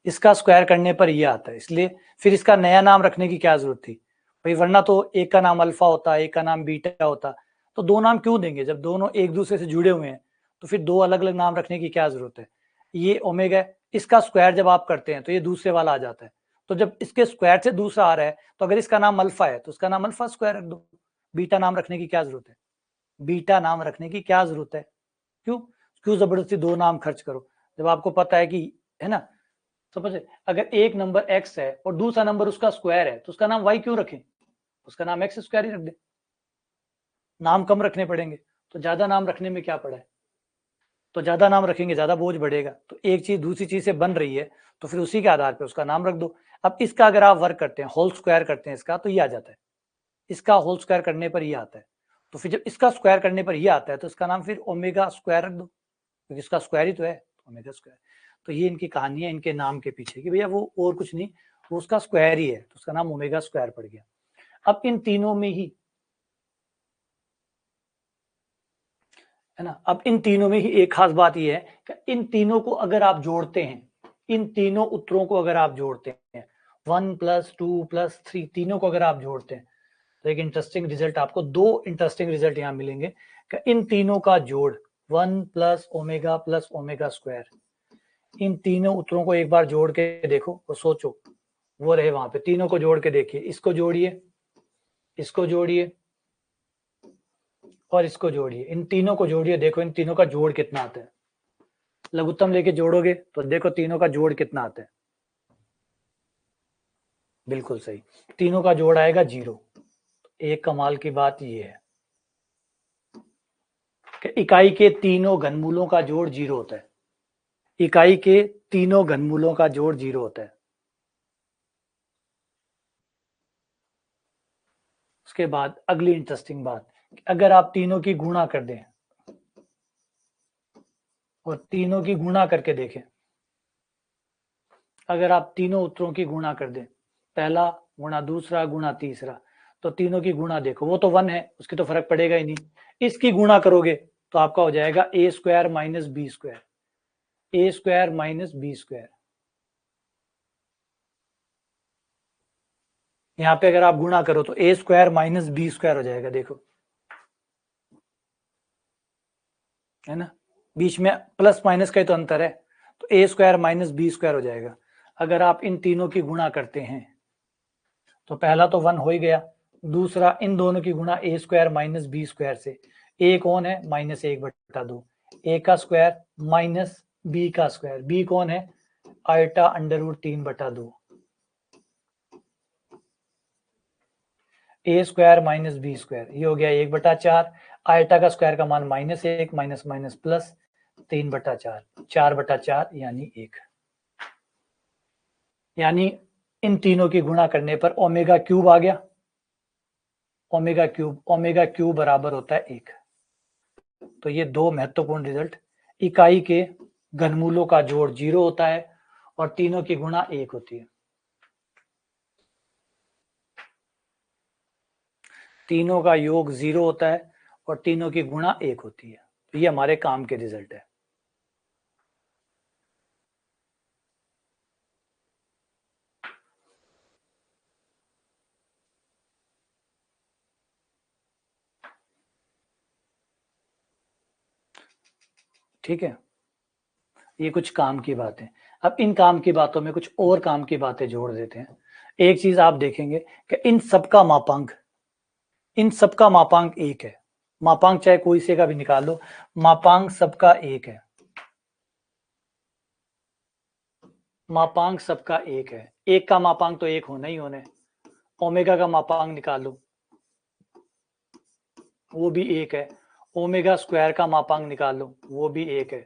इसका स्क्वायर करने पर ये आता है, इसलिए फिर इसका नया नाम रखने की क्या जरूरत थी भाई, वरना तो एक का नाम अल्फा होता, एक का नाम बीटा होता, तो दो नाम क्यों देंगे? जब दोनों एक दूसरे से जुड़े हुए हैं तो फिर दो अलग अलग नाम रखने की क्या जरूरत है? ये ओमेगा है, इसका स्क्वायर जब आप करते हैं तो ये दूसरे वाला आ जाता है, तो जब इसके स्क्वायर से दूसरा आ रहा है तो अगर इसका नाम अल्फा है तो उसका नाम अल्फा स्क्वायर रख दो। बीटा नाम रखने की क्या जरूरत है? बीटा नाम रखने की क्या जरूरत है? क्यों क्यों जबरदस्ती दो नाम खर्च करो जब आपको पता है कि, है ना? समझे? अगर एक नंबर x है और दूसरा नंबर उसका स्क्वायर है तो उसका नाम y क्यों रखें? उसका नाम x स्क्वायर ही रख दे। नाम कम रखने पड़ेंगे तो ज्यादा नाम रखने में क्या पड़ा है? तो ज्यादा नाम रखेंगे ज्यादा बोझ बढ़ेगा, तो एक चीज दूसरी चीज से बन रही है तो फिर उसी के आधार पर उसका नाम रख दो। अब इसका अगर आप वर्क करते हैं, होल स्क्वायर करते हैं इसका, तो ये आ जाता है, इसका होल स्क्वायर करने पर ये आता है, तो फिर जब इसका स्क्वायर करने पर ये आता है तो इसका नाम फिर ओमेगा स्क्वायर रख दो, क्योंकि इसका स्क्वायर ही तो है, ओमेगा स्क्वायर। तो ये इनकी कहानी है इनके नाम के पीछे कि भैया वो और कुछ नहीं, वो उसका स्क्वायर ही है, तो उसका नाम ओमेगा स्क्वायर पड़ गया। अब इन तीनों में ही, है ना, अब इन तीनों में ही एक खास बात यह है कि इन तीनों को अगर आप जोड़ते हैं, इन तीनों उत्तरों को अगर आप जोड़ते हैं, 1 + 2 + 3 तीनों को अगर आप जोड़ते हैं तो एक इंटरेस्टिंग रिजल्ट आपको, दो इंटरेस्टिंग रिजल्ट यहां मिलेंगे कि इन तीनों का जोड़ 1 + ओमेगा + ओमेगा स्क्वायर, इन तीनों उत्तरों को एक बार जोड़ के देखो और सोचो, वो रहे वहां पे, तीनों को जोड़ के देखिए, इसको जोड़िए, इसको जोड़िए और इसको जोड़िए, इन तीनों को जोड़िए, देखो इन तीनों का जोड़ कितना आता है। लघुत्तम लेके जोड़ोगे तो देखो तीनों का जोड़ कितना आता है। बिल्कुल सही, तीनों का जोड़ आएगा 0। एक कमाल की बात ये है कि इकाई के तीनों घनमूलों का जोड़ 0 होता है, इकाई के तीनों घनमूलों का जोड़ 0 होता है। उसके बाद अगली इंटरेस्टिंग बात, अगर आप तीनों की गुणा कर दें और तीनों की गुणा करके देखें, अगर आप तीनों उत्तरों की गुणा कर दें, पहला गुणा दूसरा गुणा तीसरा, तो तीनों की गुणा देखो, वो तो 1 है, उसकी तो फर्क पड़ेगा ही नहीं, इसकी गुणा करोगे तो आपका हो जाएगा a² - b², a² - b²। यहाँ पे अगर आप गुणा करो तो a² - b² हो जाएगा, देखो, है ना, बीच में प्लस माइनस का ही तो अंतर है, तो a² - b² हो जाएगा। अगर आप इन तीनों की गुणा करते हैं तो पहला तो 1 हो ही गया, दूसरा इन दोनों की गुणा a² - b² से, a कौन है -1/2, a का स्क्वायर माइनस b का स्क्वायर, b कौन है आयटा √3/2, a² - b², ये हो गया 1/4, आयटा का स्क्वायर का मान -1 माइनस माइनस प्लस 3/4, 4/4 यानी 1, यानी इन तीनों की गुणा करने पर ओमेगा क्यूब आ गया, ओमेगा क्यूब बराबर होता है 1। तो ये दो महत्वपूर्ण रिजल्ट, इकाई के घनमूलों का जोड़ 0 होता है और तीनों की गुणा 1 होती है, तीनों का योग 0 होता है और तीनों की गुणा 1 होती है। तो ये हमारे काम के रिजल्ट है। ठीक है, ये कुछ काम की बातें। अब इन काम की बातों में कुछ और काम की बातें जोड़ देते हैं। एक चीज आप देखेंगे कि इन सबका मापांक, इन सबका मापांक 1 है, मापांक चाहे कोई से का भी निकाल लो, मापांक सबका 1 है, मापांक सबका 1 है, एक का मापांक तो 1 होना ही होना है। ओमेगा का मापांक निकाल लो, वो भी 1 है, ओमेगा स्क्वायर का मापांक निकाल लो, वो भी 1 है।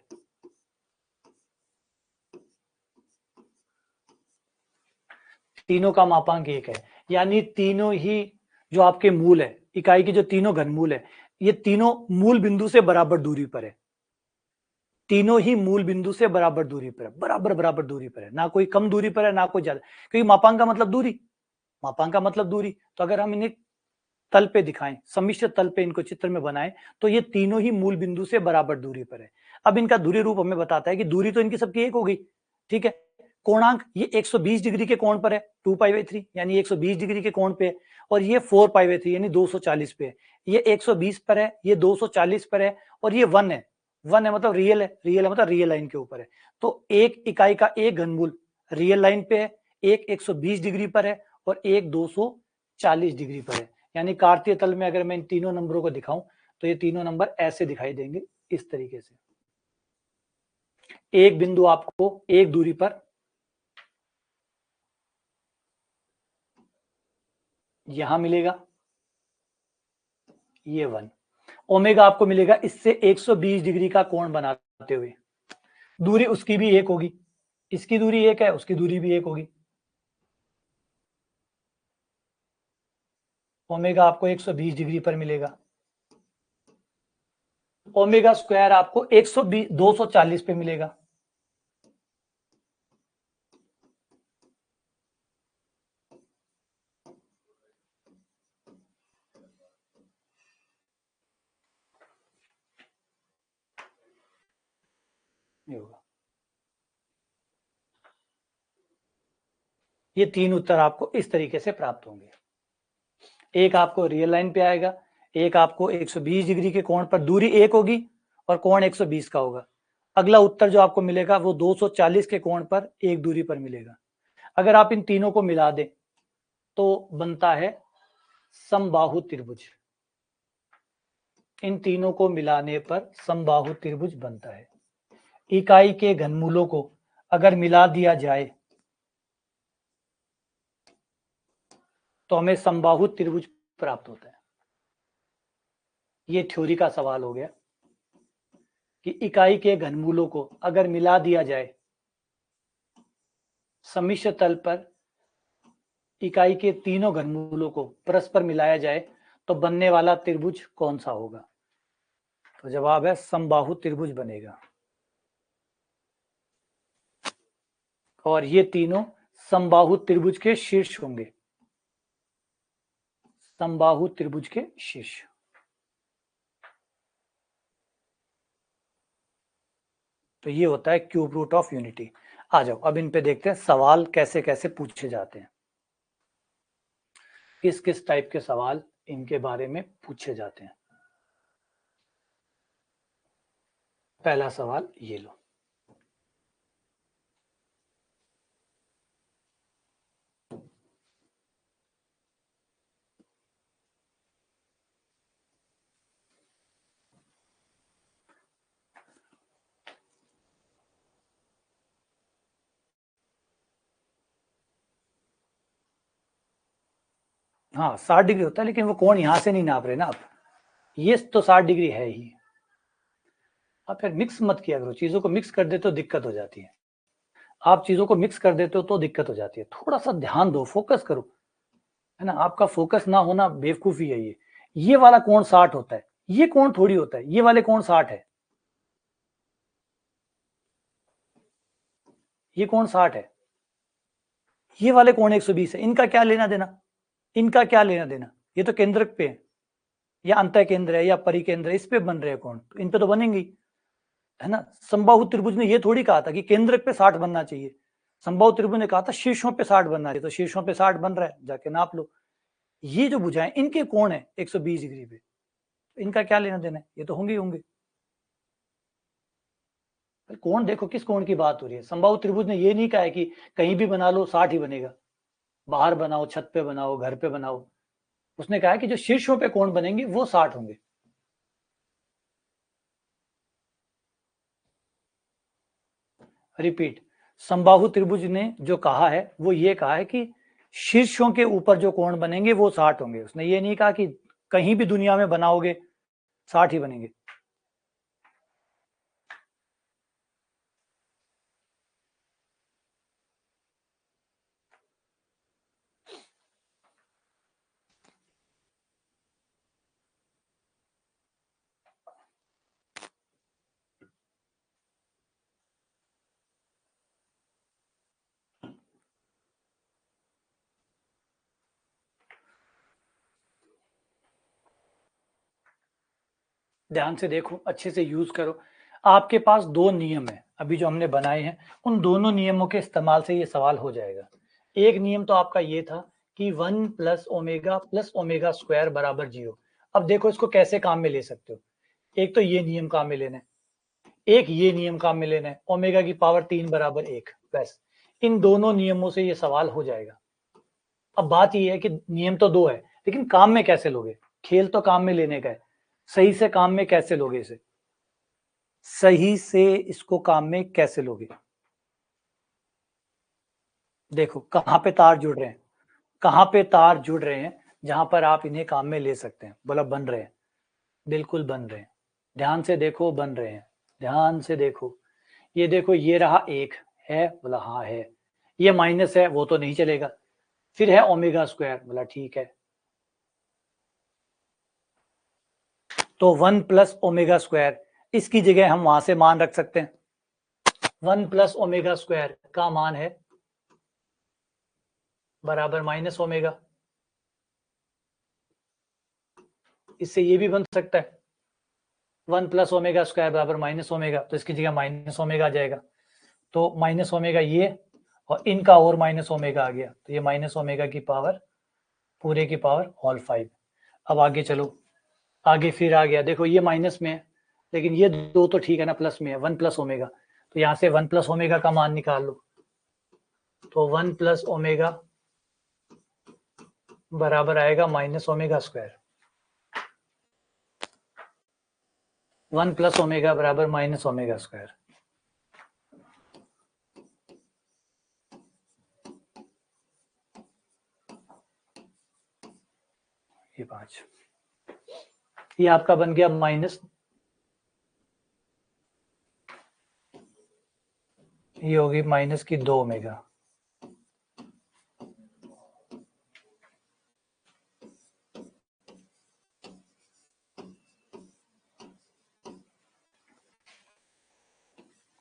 तीनों का मापांक 1 है, यानी तीनों ही जो आपके मूल है, इकाई के जो तीनों घनमूल है, ये तीनों मूल बिंदु से बराबर दूरी पर है, तीनों ही मूल बिंदु से बराबर दूरी पर है, बराबर बराबर दूरी पर है, ना कोई कम दूरी पर है ना कोई ज्यादा, क्योंकि मापांक का मतलब दूरी, मापांक का मतलब दूरी। तो अगर हम इन्हें तल पे दिखाएं, सम्मिश्र तल पे इनको चित्र में बनाएं, तो ये तीनों ही मूल बिंदु से बराबर दूरी पर है। अब इनका दूरी रूप हमें बताता है कि दूरी तो इनकी सबकी 1 हो गई, ठीक है, कोणांक ये 120 डिग्री के कोण पर है 2π/3 यानी 120 डिग्री के कोण पे है, और ये 4π/3 यानी 240 पे है। ये 120 पर है, ये 240 पर है, और ये 1 है। 1 है मतलब रियल है, रियल है मतलब रियल लाइन के ऊपर है। तो एक इकाई का एक घनमूल रियल लाइन पे है, एक 120 डिग्री पर है और एक 240 डिग्री पर है। यानी कार्तीय तल में अगर मैं इन तीनों नंबरों को दिखाऊं तो ये तीनों नंबर ऐसे दिखाई देंगे, इस तरीके से। एक बिंदु आपको एक दूरी पर यहां मिलेगा, ये 1। ओमेगा आपको मिलेगा इससे 120 डिग्री का कोण बनाते हुए। दूरी उसकी भी एक होगी, इसकी दूरी एक है, उसकी दूरी भी एक होगी। ओमेगा आपको 120 डिग्री पर मिलेगा। ओमेगा स्क्वायर आपको 120 240 पे मिलेगा। ये होगा, ये तीन उत्तर आपको इस तरीके से प्राप्त होंगे। एक आपको रियल लाइन पे आएगा, एक आपको 120 डिग्री के कोण पर दूरी एक होगी और कोण 120 का होगा। अगला उत्तर जो आपको मिलेगा वो 240 के कोण पर एक दूरी पर मिलेगा। अगर आप इन तीनों को मिला दें तो बनता है समबाहु त्रिभुज। इन तीनों को मिलाने पर समबाहु त्रिभुज बनता है। इकाई के घनमूलों को अगर मिला दिया जाए तो हमें समबाहु त्रिभुज प्राप्त होता है। ये थ्योरी का सवाल हो गया कि इकाई के घनमूलों को अगर मिला दिया जाए सम्मिश्र तल पर, इकाई के तीनों घनमूलों को परस्पर मिलाया जाए तो बनने वाला त्रिभुज कौन सा होगा? तो जवाब है समबाहु त्रिभुज बनेगा। और ये तीनों समबाहु त्रिभुज के शीर्ष होंगे, समबाहु त्रिभुज के शीर्ष। तो ये होता है क्यूब रूट ऑफ यूनिटी। आ जाओ अब इन पे देखते हैं सवाल कैसे कैसे पूछे जाते हैं, किस किस टाइप के सवाल इनके बारे में पूछे जाते हैं। पहला सवाल ये लो, हाँ 60 डिग्री होता है, लेकिन वो कोण यहां से नहीं नाप रहे ना आप, ये तो 60 डिग्री है ही। आप फिर मिक्स मत किया करो, चीजों को मिक्स कर देते हो दिक्कत हो जाती है। आप चीजों को मिक्स कर देते हो तो दिक्कत हो जाती है। थोड़ा सा ध्यान दो, फोकस करो, है ना। आपका फोकस ना होना बेवकूफी है। ये वाला कोण 60 होता है, ये कोण थोड़ी होता है, ये वाले कोण 60 है, ये कोण 60 है, ये वाले कोण 120 है। इनका क्या लेना देना, इनका क्या लेना देना? ये तो केंद्रक पे है, या अंत केंद्र है या परिकेंद्र है, इस पे बन रहे कोण, तो इन पे तो बनेंगे, है ना। समबाहु त्रिभुज ने ये थोड़ी कहा था कि केंद्रक पे 60 बनना चाहिए। समबाहु त्रिभुज ने कहा था शीर्षों पे 60 बनना चाहिए, तो शीर्षों पे 60 बन रहा है, जाके नाप लो। ये जो भुजाएं इनके कोण है 120 डिग्री पे, इनका क्या लेना देना है? ये तो होंगे ही होंगे। कोण देखो किस कोण की बात हो रही है। समबाहु त्रिभुज ने ये नहीं कहा है कि कहीं भी बना लो 60 ही बनेगा, बाहर बनाओ, छत पे बनाओ, घर पे बनाओ। उसने कहा है कि जो शीर्षों पे कोण बनेंगे वो 60 होंगे। रिपीट, समबाहु त्रिभुज ने जो कहा है वो ये कहा है कि शीर्षों के ऊपर जो कोण बनेंगे वो 60 होंगे। उसने ये नहीं कहा कि कहीं भी दुनिया में बनाओगे 60 ही बनेंगे। ध्यान से देखो, अच्छे से यूज करो। आपके पास दो नियम है अभी जो हमने बनाए हैं, उन दोनों नियमों के इस्तेमाल से ये सवाल हो जाएगा। एक नियम तो आपका ये था कि 1 प्लस ओमेगा स्क्वायर बराबर 0। अब देखो इसको कैसे काम में ले सकते हो। एक तो ये नियम काम में लेना है, एक ये नियम काम में लेना है, ओमेगा की पावर 3 बराबर 1। बस इन दोनों नियमों से ये सवाल हो जाएगा। अब बात ये है कि नियम तो दो है, लेकिन काम में कैसे लोगे? खेल तो काम में लेने का है, सही से काम में कैसे लोगे इसे? सही से इसको काम में कैसे लोगे? देखो कहां पे तार जुड़ रहे हैं, कहां पे तार जुड़ रहे हैं जहां पर आप इन्हें काम में ले सकते हैं। बोला बन रहे हैं, बिल्कुल बन रहे हैं। ध्यान से देखो बन रहे हैं, ध्यान से देखो। ये देखो ये रहा एक है, बोला हाँ है। ये माइनस है वो तो नहीं चलेगा। फिर है ओमेगा स्क्वायर, बोला ठीक है। तो 1 प्लस ओमेगा स्क्वायर, इसकी जगह हम वहां से मान रख सकते हैं। 1 प्लस ओमेगा स्क्वायर का मान है बराबर माइनस ओमेगा। इससे ये भी बन सकता है 1 प्लस ओमेगा स्क्वायर बराबर माइनस ओमेगा, तो इसकी जगह माइनस ओमेगा आ जाएगा। तो माइनस ओमेगा ये और इनका और माइनस ओमेगा आ गया, तो ये माइनस ओमेगा की पावर पूरे की पावर होल 5। अब आगे चलो, आगे फिर आ गया, देखो ये माइनस में है लेकिन ये दो तो ठीक है ना, प्लस में है 1 प्लस ओमेगा। तो यहाँ से 1 प्लस ओमेगा का मान निकाल लो। तो 1 प्लस ओमेगा बराबर आएगा minus omega square. 1 plus omega बराबर माइनस ओमेगा स्क्वायर। ये 5, ये आपका बन गया माइनस, ये होगी माइनस की 2 ओमेगा।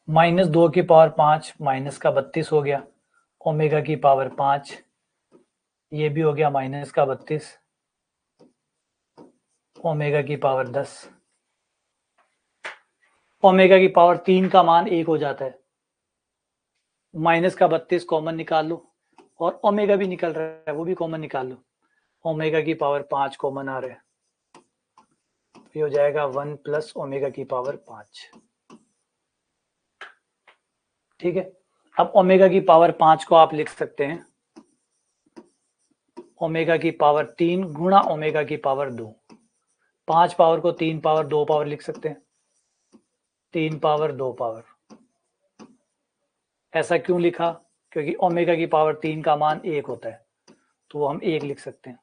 माइनस 2 की पावर 5 माइनस का 32 हो गया, ओमेगा की पावर 5, ये भी हो गया माइनस का 32, ओमेगा की पावर 10। ओमेगा की पावर 3 का मान 1 हो जाता है। माइनस का 32 कॉमन निकाल लो और ओमेगा भी निकल रहा है, वो भी कॉमन निकाल लो। ओमेगा की पावर 5 कॉमन आ रहा है, ये हो जाएगा 1 प्लस ओमेगा की पावर 5। ठीक है, अब ओमेगा की पावर 5 को आप लिख सकते हैं ओमेगा की पावर 3 गुणा ओमेगा की पावर 2। 5 पावर को 3 पावर 2 पावर लिख सकते हैं, 3 पावर 2 पावर। ऐसा क्यों लिखा? क्योंकि ओमेगा की पावर 3 का मान 1 होता है, तो वो हम 1 लिख सकते हैं।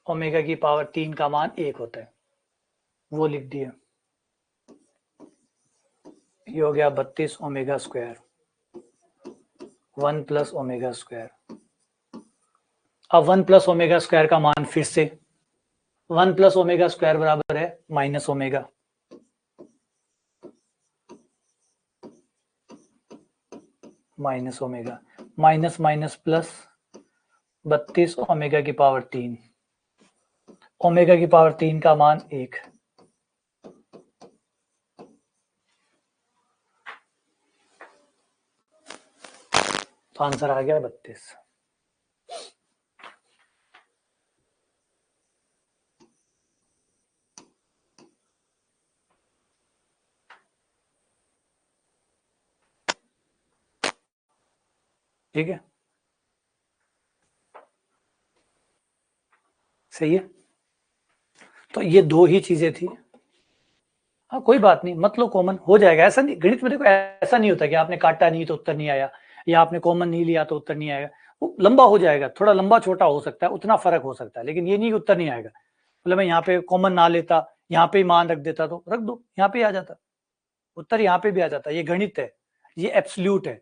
ओमेगा की पावर 3 का मान 1 होता है, वो लिख दिया। ये हो गया 32 omega square, 1 plus omega square. अब 1 प्लस ओमेगा स्क्वायर का मान फिर से 1 प्लस ओमेगा स्क्वायर बराबर है minus omega. Minus omega, minus minus plus 32 omega की पावर 3, ओमेगा की पावर 3 का मान 1। तो आंसर आ गया 32। ठीक है, सही है। तो ये दो ही चीजें थी। हाँ कोई बात नहीं, मत लो कॉमन, हो जाएगा। ऐसा नहीं, गणित में देखो ऐसा नहीं होता कि आपने काटा नहीं तो उत्तर नहीं आया, या आपने कॉमन नहीं लिया तो उत्तर नहीं आएगा। वो लंबा हो जाएगा, थोड़ा लंबा छोटा हो सकता है, उतना फर्क हो सकता है, लेकिन ये नहीं कि उत्तर नहीं आएगा। मतलब मैं यहाँ पे कॉमन ना लेता, यहाँ पे ही मान रख देता, तो रख दो, यहाँ पे आ जाता उत्तर, यहाँ पे भी आ जाता। ये गणित है, ये एब्सोल्यूट है।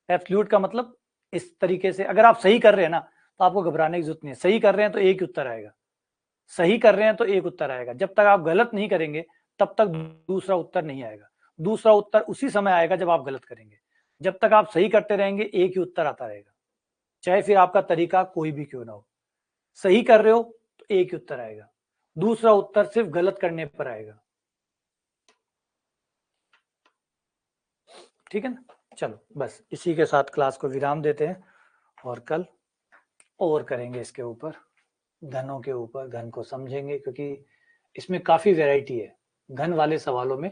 एब्सोल्यूट का मतलब इस तरीके से अगर आप सही कर रहे हैं ना, तो आपको घबराने की जरूरत नहीं है। सही कर रहे हैं तो एक ही उत्तर आएगा, सही कर रहे हैं तो एक उत्तर आएगा। जब तक आप गलत नहीं करेंगे तब तक दूसरा उत्तर नहीं आएगा। दूसरा उत्तर उसी समय आएगा जब आप गलत करेंगे। जब तक आप सही करते रहेंगे एक ही उत्तर आता रहेगा, चाहे फिर आपका तरीका कोई भी क्यों ना हो। सही कर रहे हो तो एक ही उत्तर आएगा, दूसरा उत्तर सिर्फ गलत करने पर आएगा। ठीक है ना? चलो बस इसी के साथ क्लास को विराम देते हैं और कल और करेंगे इसके ऊपर, घनों के ऊपर, घन को समझेंगे क्योंकि इसमें काफी वैरायटी है, घन वाले सवालों में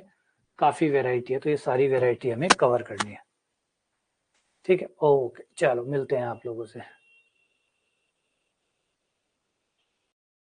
काफी वैरायटी है, तो ये सारी वैरायटी हमें कवर करनी है। ठीक है, ओके, चलो मिलते हैं आप लोगों से।